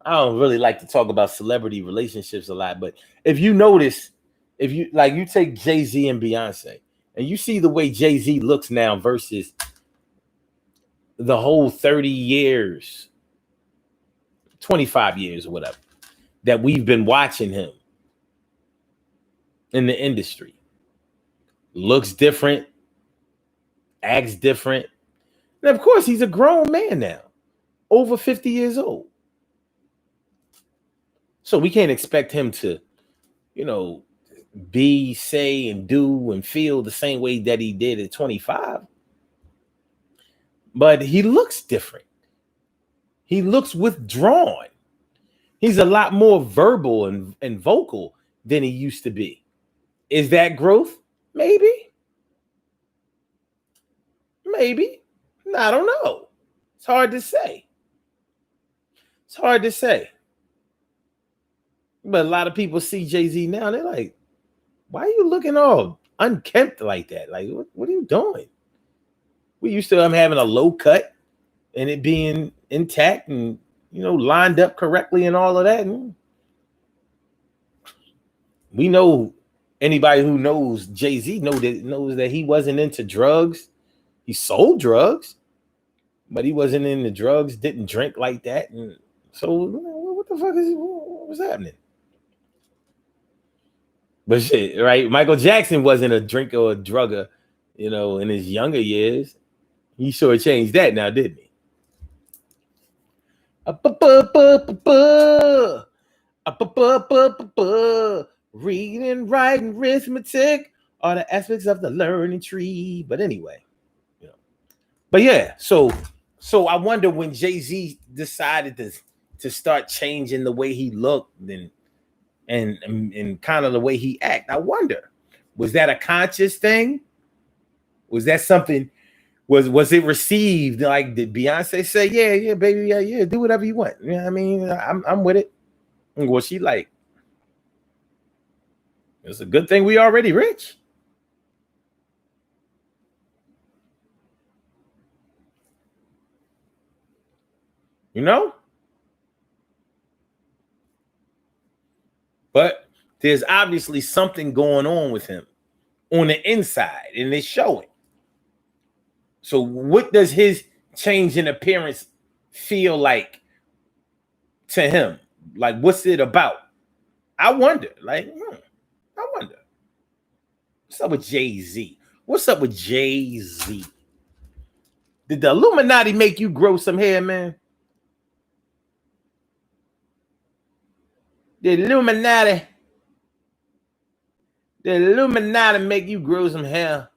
I don't really like to talk about celebrity relationships a lot, but if you notice, if you take Jay-Z and Beyonce, and you see the way Jay-Z looks now versus the whole 30 years, 25 years or whatever, that we've been watching him in the industry. Looks different, acts different. And of course, he's a grown man now, over 50 years old. So we can't expect him to, be, say, and do and feel the same way that he did at 25. But he looks different. He looks withdrawn. He's a lot more verbal and vocal than he used to be. Is that growth? Maybe. Maybe. I don't know. It's hard to say. It's hard to say. But a lot of people see Jay-Z now, they're like, why are you looking all unkempt like that? Like, what are you doing? We used to having a low cut and it being intact and, lined up correctly and all of that. And we know anybody who knows Jay-Z knows that he wasn't into drugs. He sold drugs, but he wasn't into drugs, didn't drink like that. And so what the fuck what's happening? But shit, right? Michael Jackson wasn't a drinker or a drugger, in his younger years. He sure changed that now, didn't he? Reading, writing, arithmetic are the aspects of the learning tree. But anyway, But yeah, so I wonder when Jay-Z decided to start changing the way he looked and kind of the way he act. I wonder, was that a conscious thing? Was that something? Was it received? Like, did Beyonce say, yeah, baby, yeah, do whatever you want? You know what I mean? I'm with it. And was she like, it's a good thing we already rich? But there's obviously something going on with him on the inside, and it's showing. So what does his change in appearance feel like to him? Like, what's it about? I wonder. Like, I wonder. What's up with Jay-Z? What's up with Jay-Z? Did the Illuminati make you grow some hair, man? The Illuminati make you grow some hair.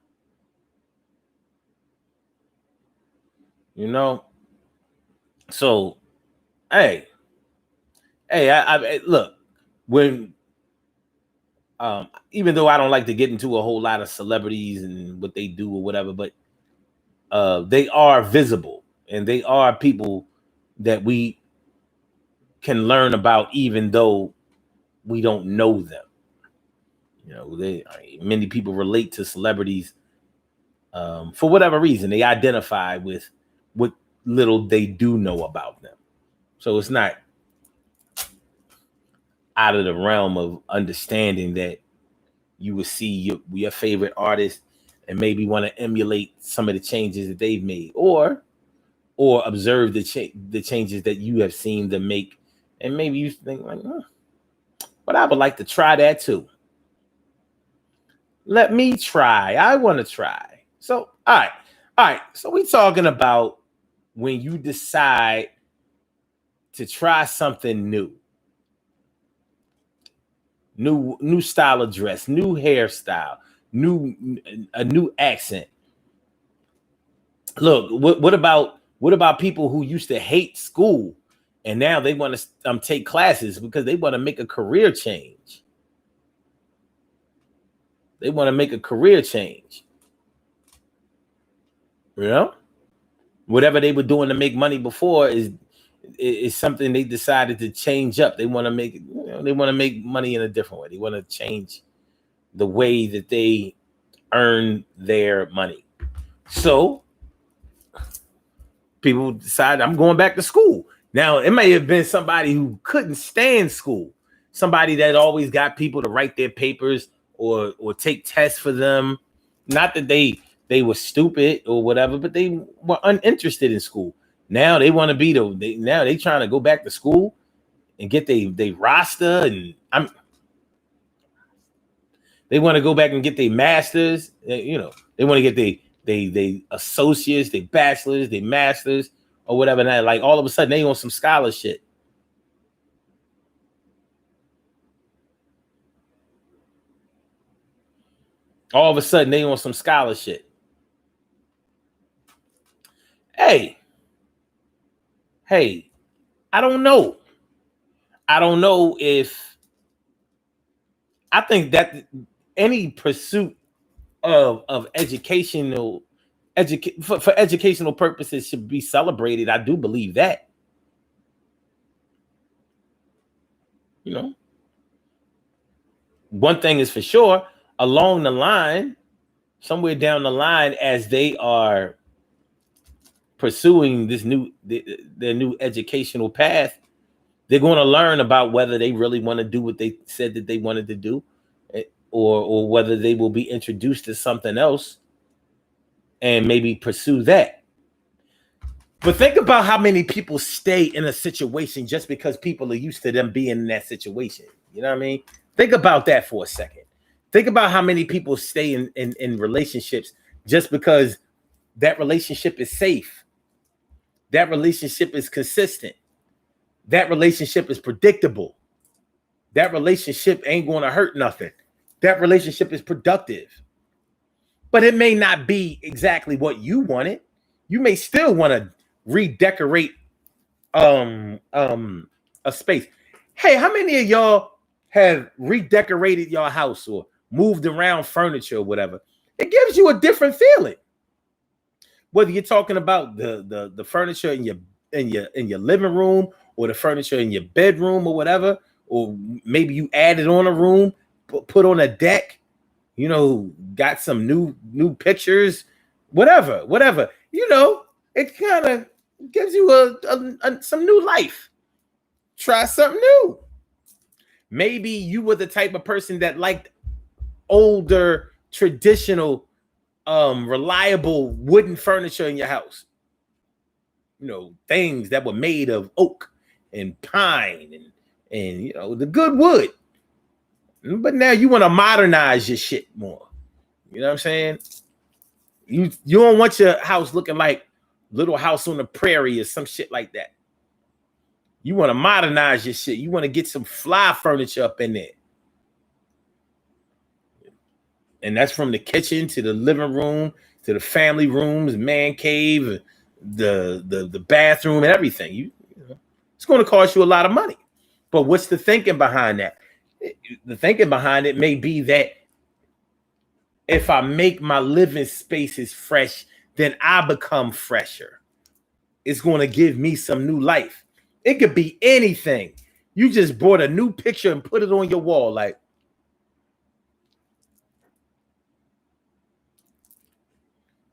You know, so hey, I look when even though I don't like to get into a whole lot of celebrities and what they do or whatever, but they are visible and they are people that we can learn about, even though we don't know them. You know, many people relate to celebrities for whatever reason. They identify with what little they do know about them. So it's not out of the realm of understanding that you would see your favorite artist and maybe want to emulate some of the changes that they've made, or observe the changes that you have seen them make, and maybe you think like, but I would like to try that too. Let me try. I want to try. So all right. So we talking about when you decide to try something new style of dress, new hairstyle, a new accent. Look, what about people who used to hate school and now they want to take classes because they want to make a career change? They want to make a career change. You know, whatever they were doing to make money before is something they decided to change up. They want to make they want to make money in a different way. They want to change the way that they earn their money. So people decide I'm going back to school. Now, it may have been somebody who couldn't stand school, somebody that always got people to write their papers or take tests for them. Not that they were stupid or whatever, but they were uninterested in school. Now they want to be now they trying to go back to school and get they roster, and they want to go back and get their masters. You know, they want to get they associates, they bachelors, they masters, or whatever. Now, like all of a sudden, they want some scholarship. All of a sudden, they want some scholarship. Hey, I don't know. I don't know if I think that any pursuit of educational for educational purposes should be celebrated. I do believe that. You know, one thing is for sure, along the line, somewhere down the line, as they are pursuing their new educational path, they're going to learn about whether they really want to do what they said that they wanted to do, or whether they will be introduced to something else and maybe pursue that. But think about how many people stay in a situation just because people are used to them being in that situation. You know what I mean? Think about that for a second. Think about how many people stay in relationships just because that relationship is safe. That relationship is consistent. That relationship is predictable. That relationship ain't going to hurt nothing. That relationship is productive. But it may not be exactly what you wanted. You may still want to redecorate a space. Hey, how many of y'all have redecorated your house or moved around furniture or whatever? It gives you a different feeling. Whether you're talking about the furniture in your living room, or the furniture in your bedroom or whatever, or maybe you added on a room, put on a deck, you know, got some new pictures, whatever. You know, it kind of gives you some new life. Try something new. Maybe you were the type of person that liked older, traditional, reliable wooden furniture in your house. You know, things that were made of oak and pine and you know, the good wood. But now you want to modernize your shit more. You know what I'm saying? You don't want your house looking like Little House on the Prairie or some shit like that. You want to modernize your shit. You want to get some fly furniture up in there. And that's from the kitchen to the living room to the family rooms, man cave, the bathroom and everything. It's going to cost you a lot of money. But what's the thinking behind that? The thinking behind it may be that if I make my living spaces fresh, then I become fresher. It's going to give me some new life. It could be anything. You just bought a new picture and put it on your wall. Like,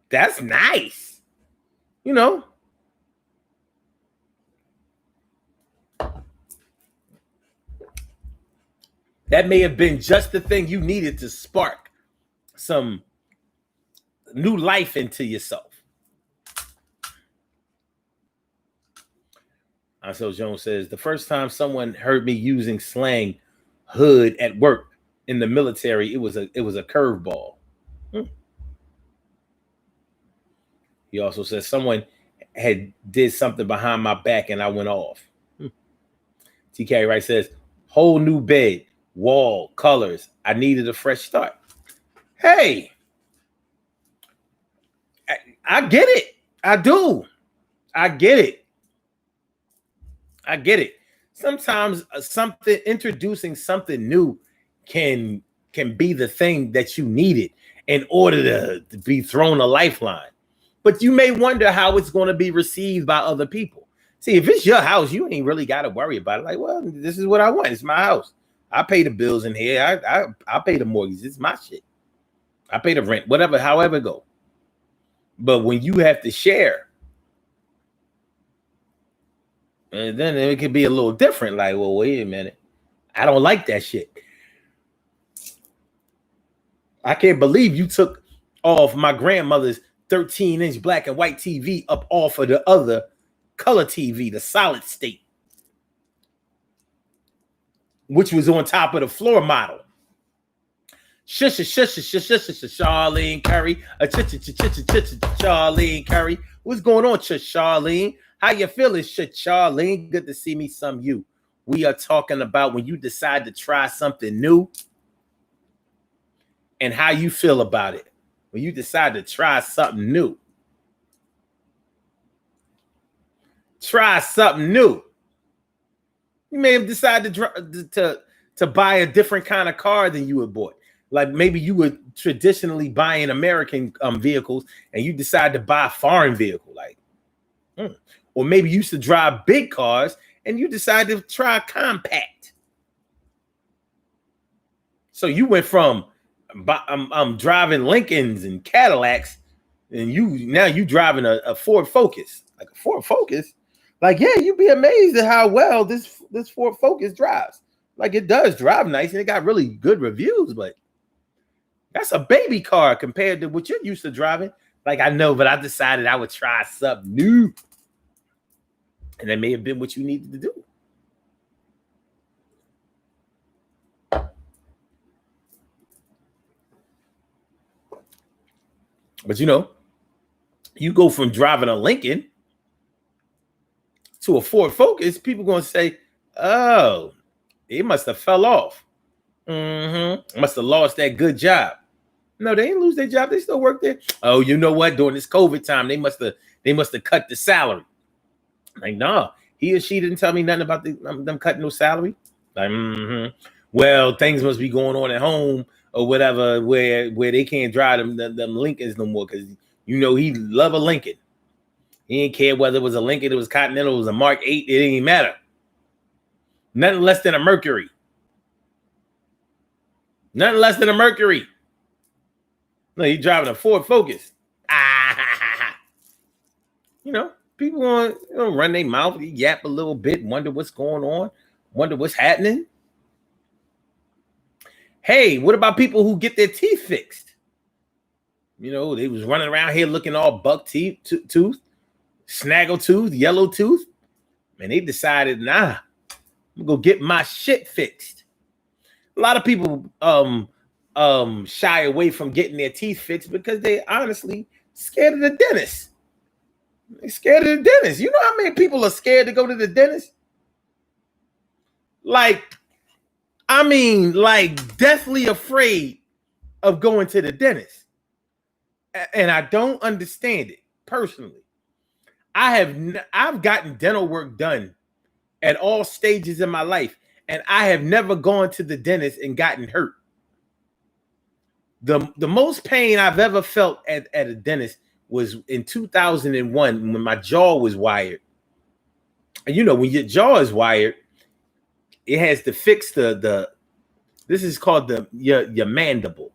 that's nice. You know, that may have been just the thing you needed to spark some new life into yourself. So Jones says, the first time someone heard me using slang hood at work in the military, it was a curveball. He also says someone had did something behind my back and I went off. TK Wright says, whole new bed, wall, colors. I needed a fresh start. Hey, I get it. I do. I get it. Sometimes introducing something new can be the thing that you needed in order to be thrown a lifeline. But you may wonder how it's going to be received by other people. See, if it's your house, you ain't really got to worry about it. Like, well, this is what I want. It's my house. I pay the bills in here. I pay the mortgage. It's my shit. I pay the rent, whatever, however it go. But when you have to share, and then it could be a little different. Like, well, wait a minute. I don't like that shit. I can't believe you took off my grandmother's 13-inch black and white TV up off of the other color TV, the solid state, which was on top of the floor model. Charlene Curry. Charlene Curry. What's going on, Charlene? How you feeling, Charlene? Good to see me some you. We are talking about when you decide to try something new and how you feel about it. When you decide to try something new. Try something new. You may have decided to buy a different kind of car than you had bought. Like maybe you were traditionally buying American vehicles and you decide to buy a foreign vehicle. Like, or maybe you used to drive big cars and you decided to try compact. So you went from I'm driving Lincolns and Cadillacs, and you driving a Ford Focus. Like a Ford Focus. Like, yeah, you'd be amazed at how well this Ford Focus drives. Like it does drive nice and it got really good reviews, but that's a baby car compared to what you're used to driving. Like, I know, but I decided I would try something new. And that may have been what you needed to do. But you go from driving a Lincoln to a Ford Focus, people going to say, oh, it must have fell off. Must have lost that good job. No, they didn't lose their job. They still work there. Oh, you know what? During this COVID time, they must have cut the salary. Like, no, he or she didn't tell me nothing about them cutting no salary. Like, well, things must be going on at home or whatever, where they can't drive them Lincolns no more because he love a Lincoln. He didn't care whether it was a Lincoln, it was Continental, it was a Mark 8. It didn't matter. Nothing less than a Mercury. Nothing less than a Mercury. No, he's driving a Ford Focus. People want to run their mouth, yap a little bit, wonder what's going on, wonder what's happening. Hey, what about people who get their teeth fixed? They was running around here looking all buck teeth, tooth, snaggle tooth, yellow tooth. And they decided, nah, I'm going to get my shit fixed. A lot of people shy away from getting their teeth fixed because they honestly scared of the dentist. They're scared of the dentist. You know how many people are scared to go to the dentist? Like deathly afraid of going to the dentist. And I don't understand it personally. I've gotten dental work done at all stages in my life, and I have never gone to the dentist and gotten hurt. The most pain I've ever felt at a dentist was in 2001 when my jaw was wired. And you know, when your jaw is wired, it has to fix the this is called your mandible,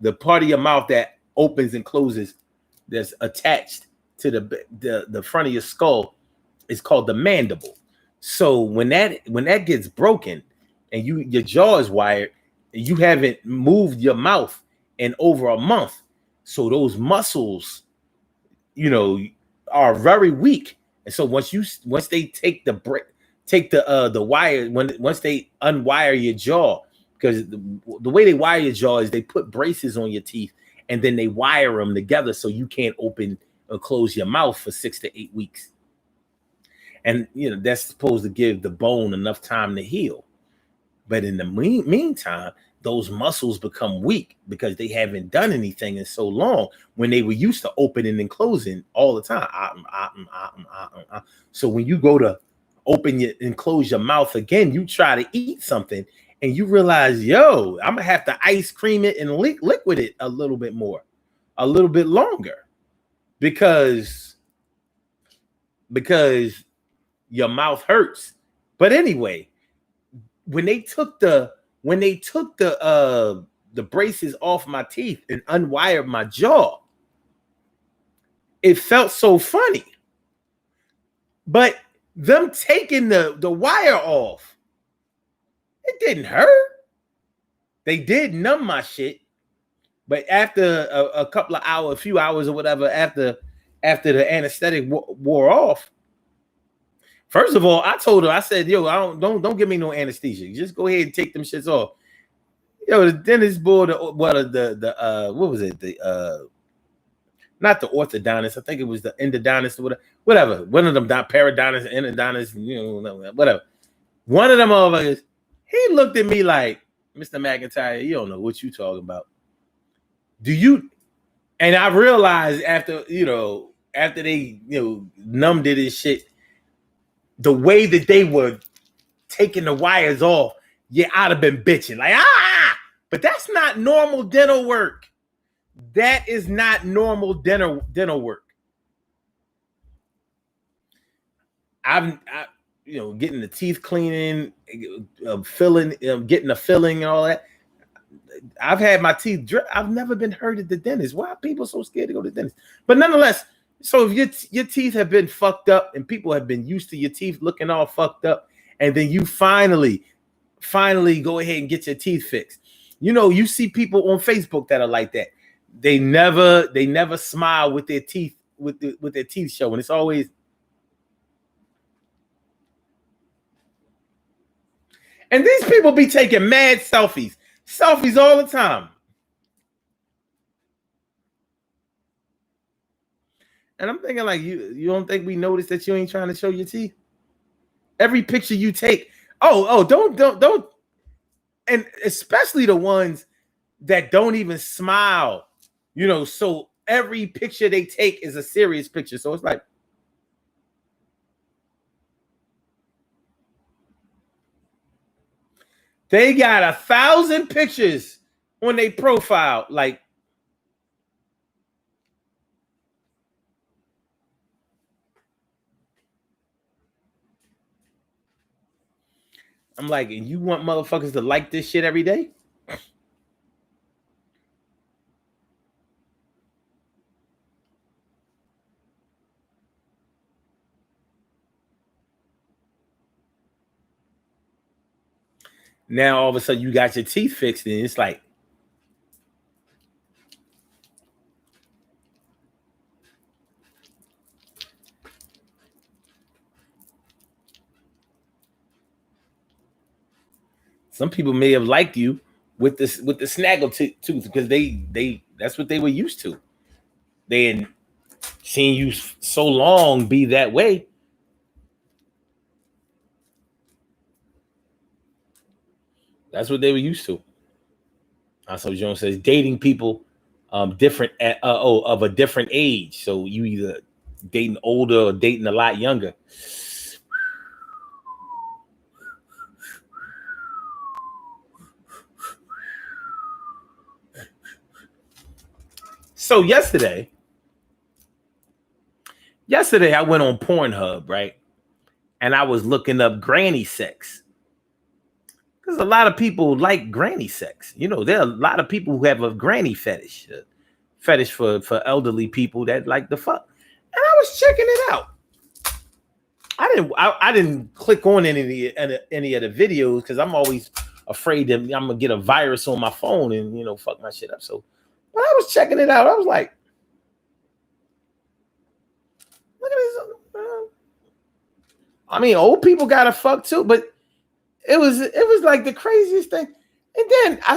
the part of your mouth that opens and closes that's attached to the front of your skull is called the mandible. So when that gets broken and your jaw is wired, and you haven't moved your mouth in over a month, so those muscles, you know, are very weak. And so once they take the wire, once they unwire your jaw, because the way they wire your jaw is they put braces on your teeth and then they wire them together so you can't open or close your mouth for 6 to 8 weeks. And you know that's supposed to give the bone enough time to heal. But in the meantime, those muscles become weak because they haven't done anything in so long when they were used to opening and closing all the time. So when you go to open and close your mouth again, you try to eat something and you realize, yo, I'm gonna have to ice cream it and liquid it a little bit more, a little bit longer, because your mouth hurts. But anyway, when they took the braces off my teeth and unwired my jaw, it felt so funny. But them taking the wire off, it didn't hurt. They did numb my shit, but after a couple of hours, a few hours or whatever, after the anesthetic wore off. First of all, I told her, I said, yo, don't give me no anesthesia. Just go ahead and take them shits off. Yo, the dentist board, what was it? Not the orthodontist. I think it was the endodontist or whatever. One of them, paradontist, endodontist, you know, whatever. One of them motherfuckers, he looked at me like, Mr. McIntyre, you don't know what you talking about. Do you? And I realized after they, numbed it and shit, the way that they were taking the wires off, yeah, I'd have been bitching like, but that's not normal dental work. That is not normal dental work. I'm getting the teeth cleaning, filling, getting the filling and all that. I've had my teeth I've never been hurt at the dentist. Why are people so scared to go to the dentist? But nonetheless, so if your teeth have been fucked up and people have been used to your teeth looking all fucked up, and then you finally go ahead and get your teeth fixed. You know, you see people on Facebook that are like that. They never smile with their teeth with their teeth showing. It's always. And these people be taking mad selfies all the time. And I'm thinking, like, you don't think we noticed that you ain't trying to show your teeth? Every picture you take, don't, and especially the ones that don't even smile, so every picture they take is a serious picture. So it's like, they got 1,000 pictures on their profile, like, I'm like, and you want motherfuckers to like this shit every day? Now all of a sudden you got your teeth fixed, and it's like, some people may have liked you with the snaggle tooth because they that's what they were used to. They had seen you so long be that way. That's what they were used to. Also, Jones says dating people different of a different age. So you either dating older or dating a lot younger. So yesterday I went on Pornhub, right? And I was looking up granny sex. Because a lot of people like granny sex. You know, there are a lot of people who have a granny fetish. Fetish for elderly people that like the fuck. And I was checking it out. I didn't click on any of the videos because I'm always afraid that I'm gonna get a virus on my phone and, you know, fuck my shit up. So when I was checking it out, I was like, look at this. I mean, old people gotta fuck too, but it was like the craziest thing. And then I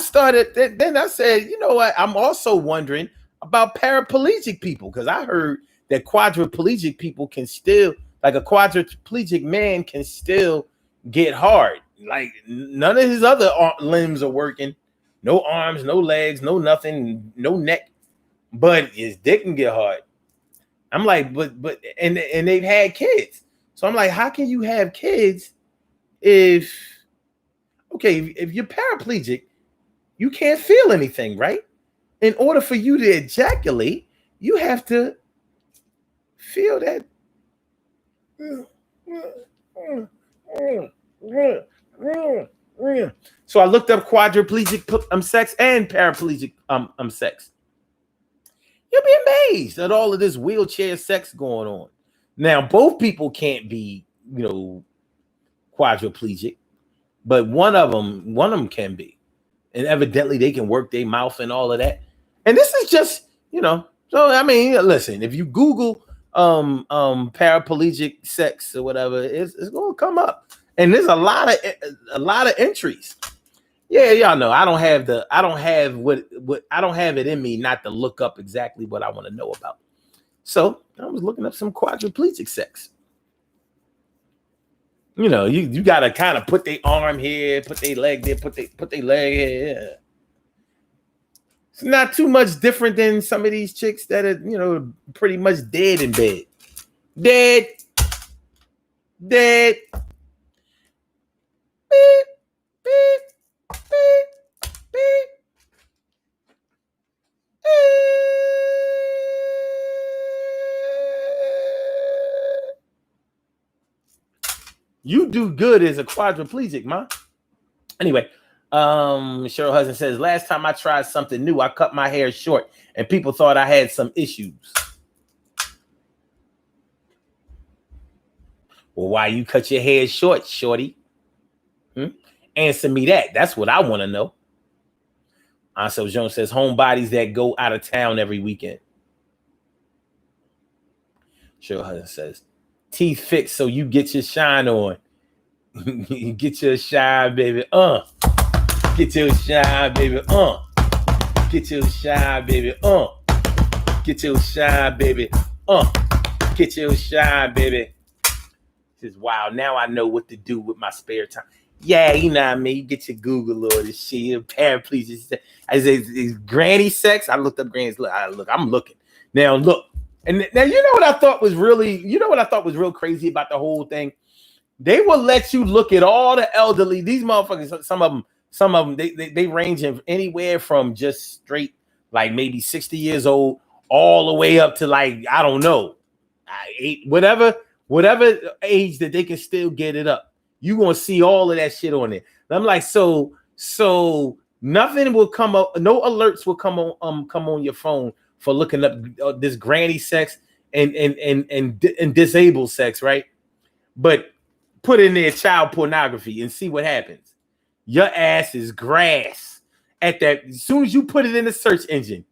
said, you know what? I'm also wondering about paraplegic people, because I heard that quadriplegic people can still, like a quadriplegic man can still get hard. Like none of his other limbs are working. No arms, no legs, no nothing, no neck. But his dick can get hard. I'm like, but and they've had kids. So I'm like, how can you have kids if you're paraplegic, you can't feel anything, right? In order for you to ejaculate, you have to feel that. So I looked up quadriplegic sex and paraplegic sex. You'll be amazed at all of this wheelchair sex going on. Now, both people can't be, you know, quadriplegic, but one of them can be, and evidently they can work their mouth and all of that. And this is just, you know, so I mean, listen, if you Google paraplegic sex or whatever, it's gonna come up, and there's a lot of entries. Yeah, y'all know I don't have it in me not to look up exactly what I want to know about. So I was looking up some quadriplegic sex. You know, you gotta kind of put their arm here, put their leg there, put their leg here. Yeah. It's not too much different than some of these chicks that are, you know, pretty much dead in bed. Dead. Beep, beep, beep, beep. You do good as a quadriplegic, man. Anyway, Cheryl Hudson says, last time I tried something new, I cut my hair short and people thought I had some issues. Well, why you cut your hair short, shorty? Answer me that. That's what I want to know. Ansel Jones says, homebodies that go out of town every weekend. Cheryl Hudson says, teeth fixed so you get your shine on. Get your shine, baby. Get your shine, baby. Get your shine, baby. Get your shine, baby. Get your shine, baby. Says, wow, now I know what to do with my spare time. Yeah, you know what I mean. You get your Google or this shit. Paraplegic. I say, is granny sex? I looked up granny's. I'm looking. Now look. And now you know what I thought was real crazy about the whole thing? They will let you look at all the elderly. These motherfuckers, some of them, they range in anywhere from just straight, like maybe 60 years old, all the way up to like, I don't know, whatever age that they can still get it up. You gonna see all of that shit on there. And I'm like, so nothing will come up, no alerts will come on your phone for looking up this granny sex and disabled sex, right? But put in there child pornography and see what happens. Your ass is grass at that. As soon as you put it in the search engine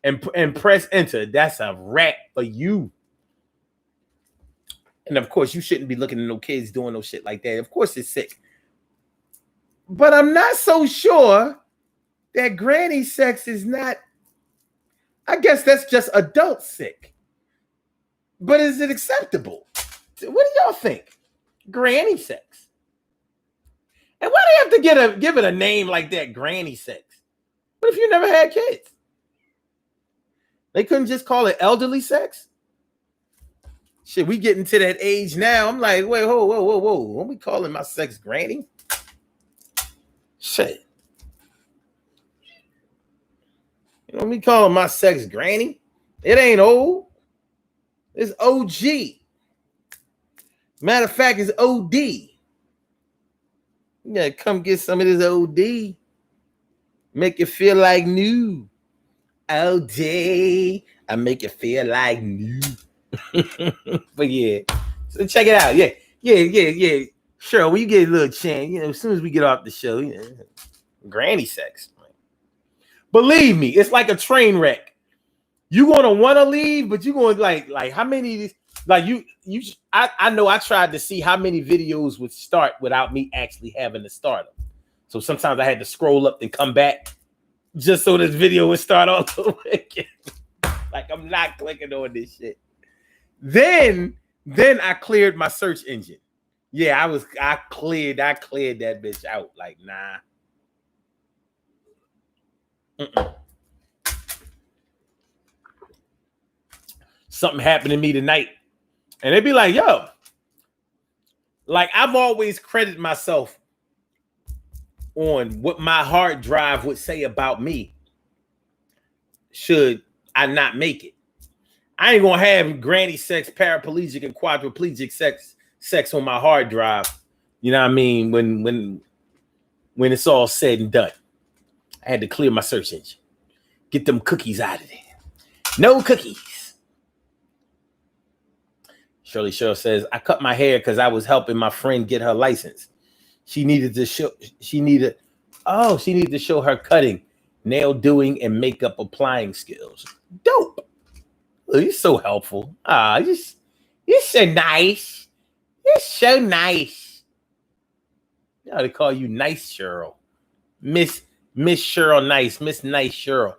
and press enter, that's a wrap for you. And of course, you shouldn't be looking at no kids doing no shit like that. Of course, it's sick. But I'm not so sure that granny sex is not. I guess that's just adult sick. But is it acceptable? What do y'all think? Granny sex. And why do you have to give it a name like that, granny sex? What if you never had kids? They couldn't just call it elderly sex? Shit, we getting to that age now. I'm like, wait, whoa. What we calling my sex granny? Shit. You know what we calling my sex granny? It ain't old. It's OG. Matter of fact, it's OD. You gotta come get some of this OD. Make it feel like new. All day. I make it feel like new. But yeah. So check it out. Yeah. Sure, when you get a little chance, you know, as soon as we get off the show, you know, granny sex. Believe me, it's like a train wreck. You're gonna want to leave, but you're going like how many of these, like I know I tried to see how many videos would start without me actually having to start them. So sometimes I had to scroll up and come back just so this video would start all over again. Like I'm not clicking on this shit. Then I cleared my search engine. Yeah, I cleared that bitch out. Like, nah. Something happened to me tonight. And they'd be like, yo, like I've always credited myself on what my hard drive would say about me should I not make it. I ain't gonna have granny sex, paraplegic, and quadriplegic sex on my hard drive. You know what I mean? When it's all said and done. I had to clear my search engine. Get them cookies out of there. No cookies. Shirley Cheryl says, I cut my hair because I was helping my friend get her license. She needed to show her cutting, nail doing, and makeup applying skills. Dope. Oh, you're so helpful. You're so nice. You're so nice. You ought to call you Nice Cheryl. Miss Cheryl Nice. Miss Nice Cheryl.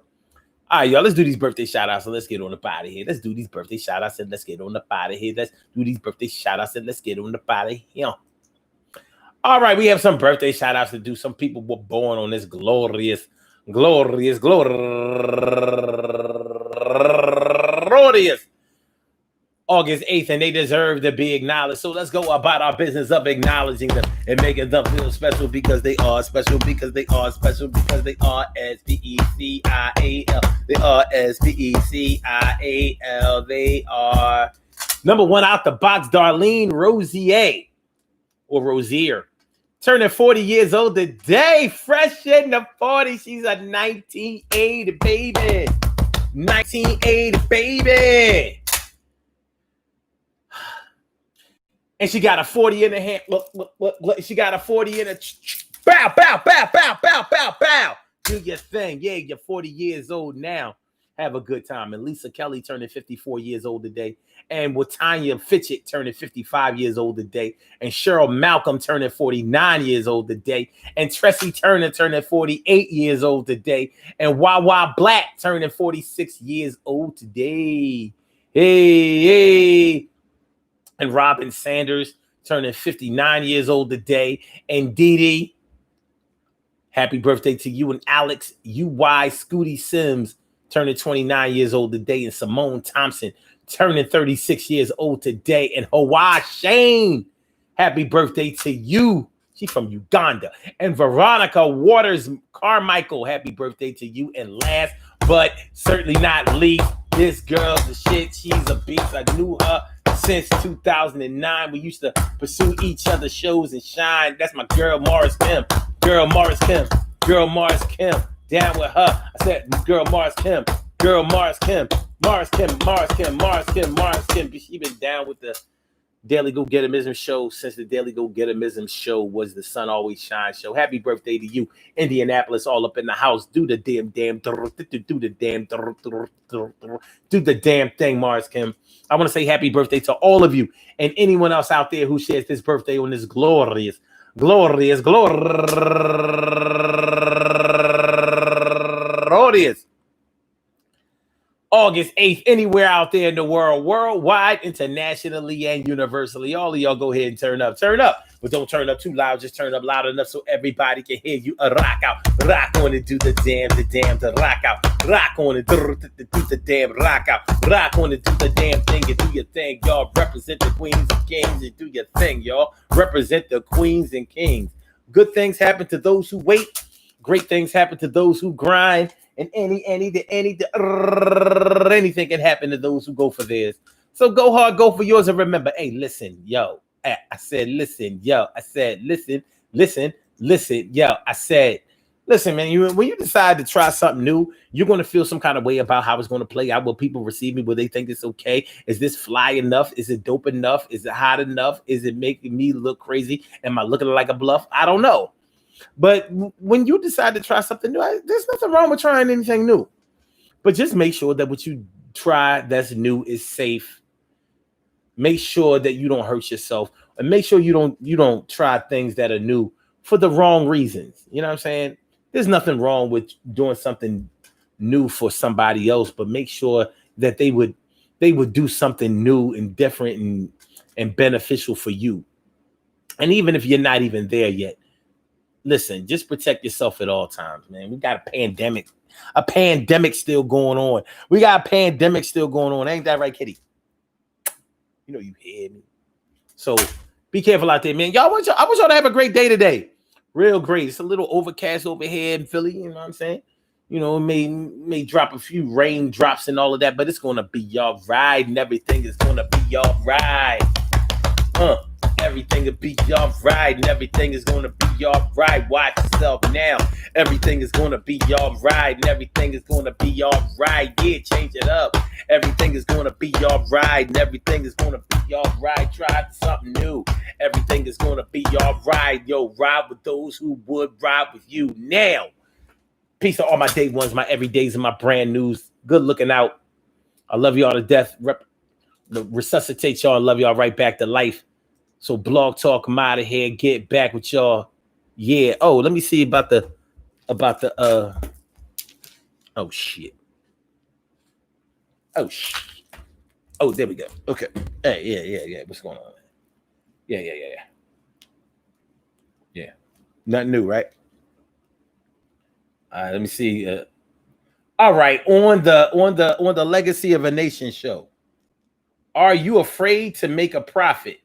All right, y'all, let's do these birthday shout-outs and let's get on the out of here. Let's do these birthday shout-outs and let's get on the out of here. Let's do these birthday shout-outs and let's get on the out of here. All right, we have some birthday shout-outs to do. Some people were born on this glorious August 8th, and they deserve to be acknowledged. So let's go about our business of acknowledging them and making them feel special because they are special, because they are special, because they are S-P-E-C-I-A-L. They are S-P-E-C-I-A-L. They are number one out the box, Darlene Rosier, or Rosier, turning 40 years old today, fresh in the 40s. She's a 1980 baby. 1980 baby. And she got a 40 in the hand. Look. She got a 40 in a bow. Do your thing. Yeah, you're 40 years old now. Have a good time. And Lisa Kelly turning 54 years old today. And Watanya Fitchett turning 55 years old today. And Cheryl Malcolm turning 49 years old today. And Tressie Turner turning 48 years old today. And Wawa Black turning 46 years old today. Hey. And Robin Sanders turning 59 years old today. And Dee Dee, happy birthday to you. And Alex U.Y. Scooty Sims turning 29 years old today. And Simone Thompson turning 36 years old today. And Hawaii Shane, happy birthday to you. She's from Uganda. And Veronica Waters Carmichael, happy birthday to you. And last but certainly not least, this girl's the shit. She's a beast. I knew her since 2009. We used to pursue each other's shows and shine. That's my girl, Morris Kim. Girl, Morris Kim. Down with her. I said, girl, Morris Kim. She been down with the Daily Go Getimism show since the Daily Go Getimism show was the Sun Always Shines show. Happy birthday to you, Indianapolis, all up in the house. Do the damn thing, Morris Kim. I want to say happy birthday to all of you and anyone else out there who shares this birthday on this glorious August 8th, anywhere out there in the world, worldwide, internationally, and universally. All of y'all go ahead and turn up. Turn up. But don't turn up too loud. Just turn up loud enough so everybody can hear you. Rock out. Rock on and do the damn, to rock out. Rock on and do the damn, rock out. Rock on and do the damn thing and do your thing, y'all. Represent the queens and kings and do your thing, y'all. Represent the queens and kings. Good things happen to those who wait. Great things happen to those who grind. And anything can happen to those who go for theirs. So go hard, go for yours, and remember, hey, listen, yo. I said, listen, yo. I said, listen, yo. I said, listen, man. When you decide to try something new, you're going to feel some kind of way about how it's going to play out. Will people receive me? Will they think it's okay? Is this fly enough? Is it dope enough? Is it hot enough? Is it making me look crazy? Am I looking like a bluff? I don't know. But when you decide to try something new, there's nothing wrong with trying anything new. But just make sure that what you try that's new is safe. Make sure that you don't hurt yourself, and make sure you don't try things that are new for the wrong reasons. You know what I'm saying? There's nothing wrong with doing something new for somebody else, but make sure that they would do something new and different and beneficial for you. And even if you're not even there yet, listen, just protect yourself at all times, man. We got a pandemic still going on. Ain't that right, Kitty? You know you hear me. So be careful out there, man. I want y'all to have a great day today. Real great. It's a little overcast over here in Philly, you know what I'm saying? You know, it may drop a few raindrops and all of that, but it's gonna be all right, and everything is gonna be all right. Everything will be all right, and everything is gonna be all right. Watch yourself now. Everything is gonna be all right, and everything is gonna be all right. Yeah, change it up. Everything is gonna be all right, and everything is gonna be all right. Try something new. Everything is gonna be all right. Yo, ride with those who would ride with you now. Peace to all my day ones, my everydays, and my brand news. Good looking out. I love y'all to death. Resuscitate y'all. Love y'all right back to life. So Blog Talk, I'm out of here. Get back with y'all. Yeah. Oh, let me see about the oh shit. Oh, there we go. Okay. Hey, yeah. What's going on? Yeah. Yeah. Nothing new, right? All right, let me see. All right, on the Legacy of a Nation show. Are you afraid to make a profit?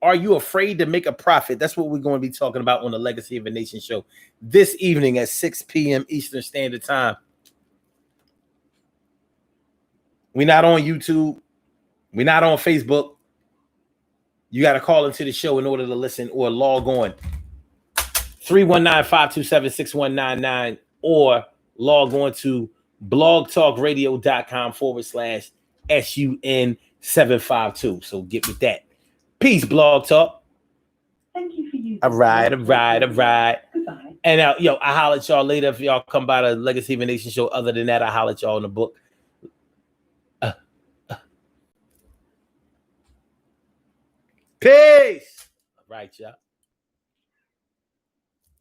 Are you afraid to make a profit? That's what we're going to be talking about on the Legacy of a Nation show this evening at 6 p.m. Eastern Standard Time. We're not on YouTube. We're not on Facebook. You got to call into the show in order to listen or log on. 319-527-6199 or log on to blogtalkradio.com/SUN752. So get with that. Peace, Blog Talk. Thank you for using. All right. Goodbye. And I holler at y'all later if y'all come by the Legacy of a Nation show. Other than that, I holler at y'all in the book. Peace. All right, y'all.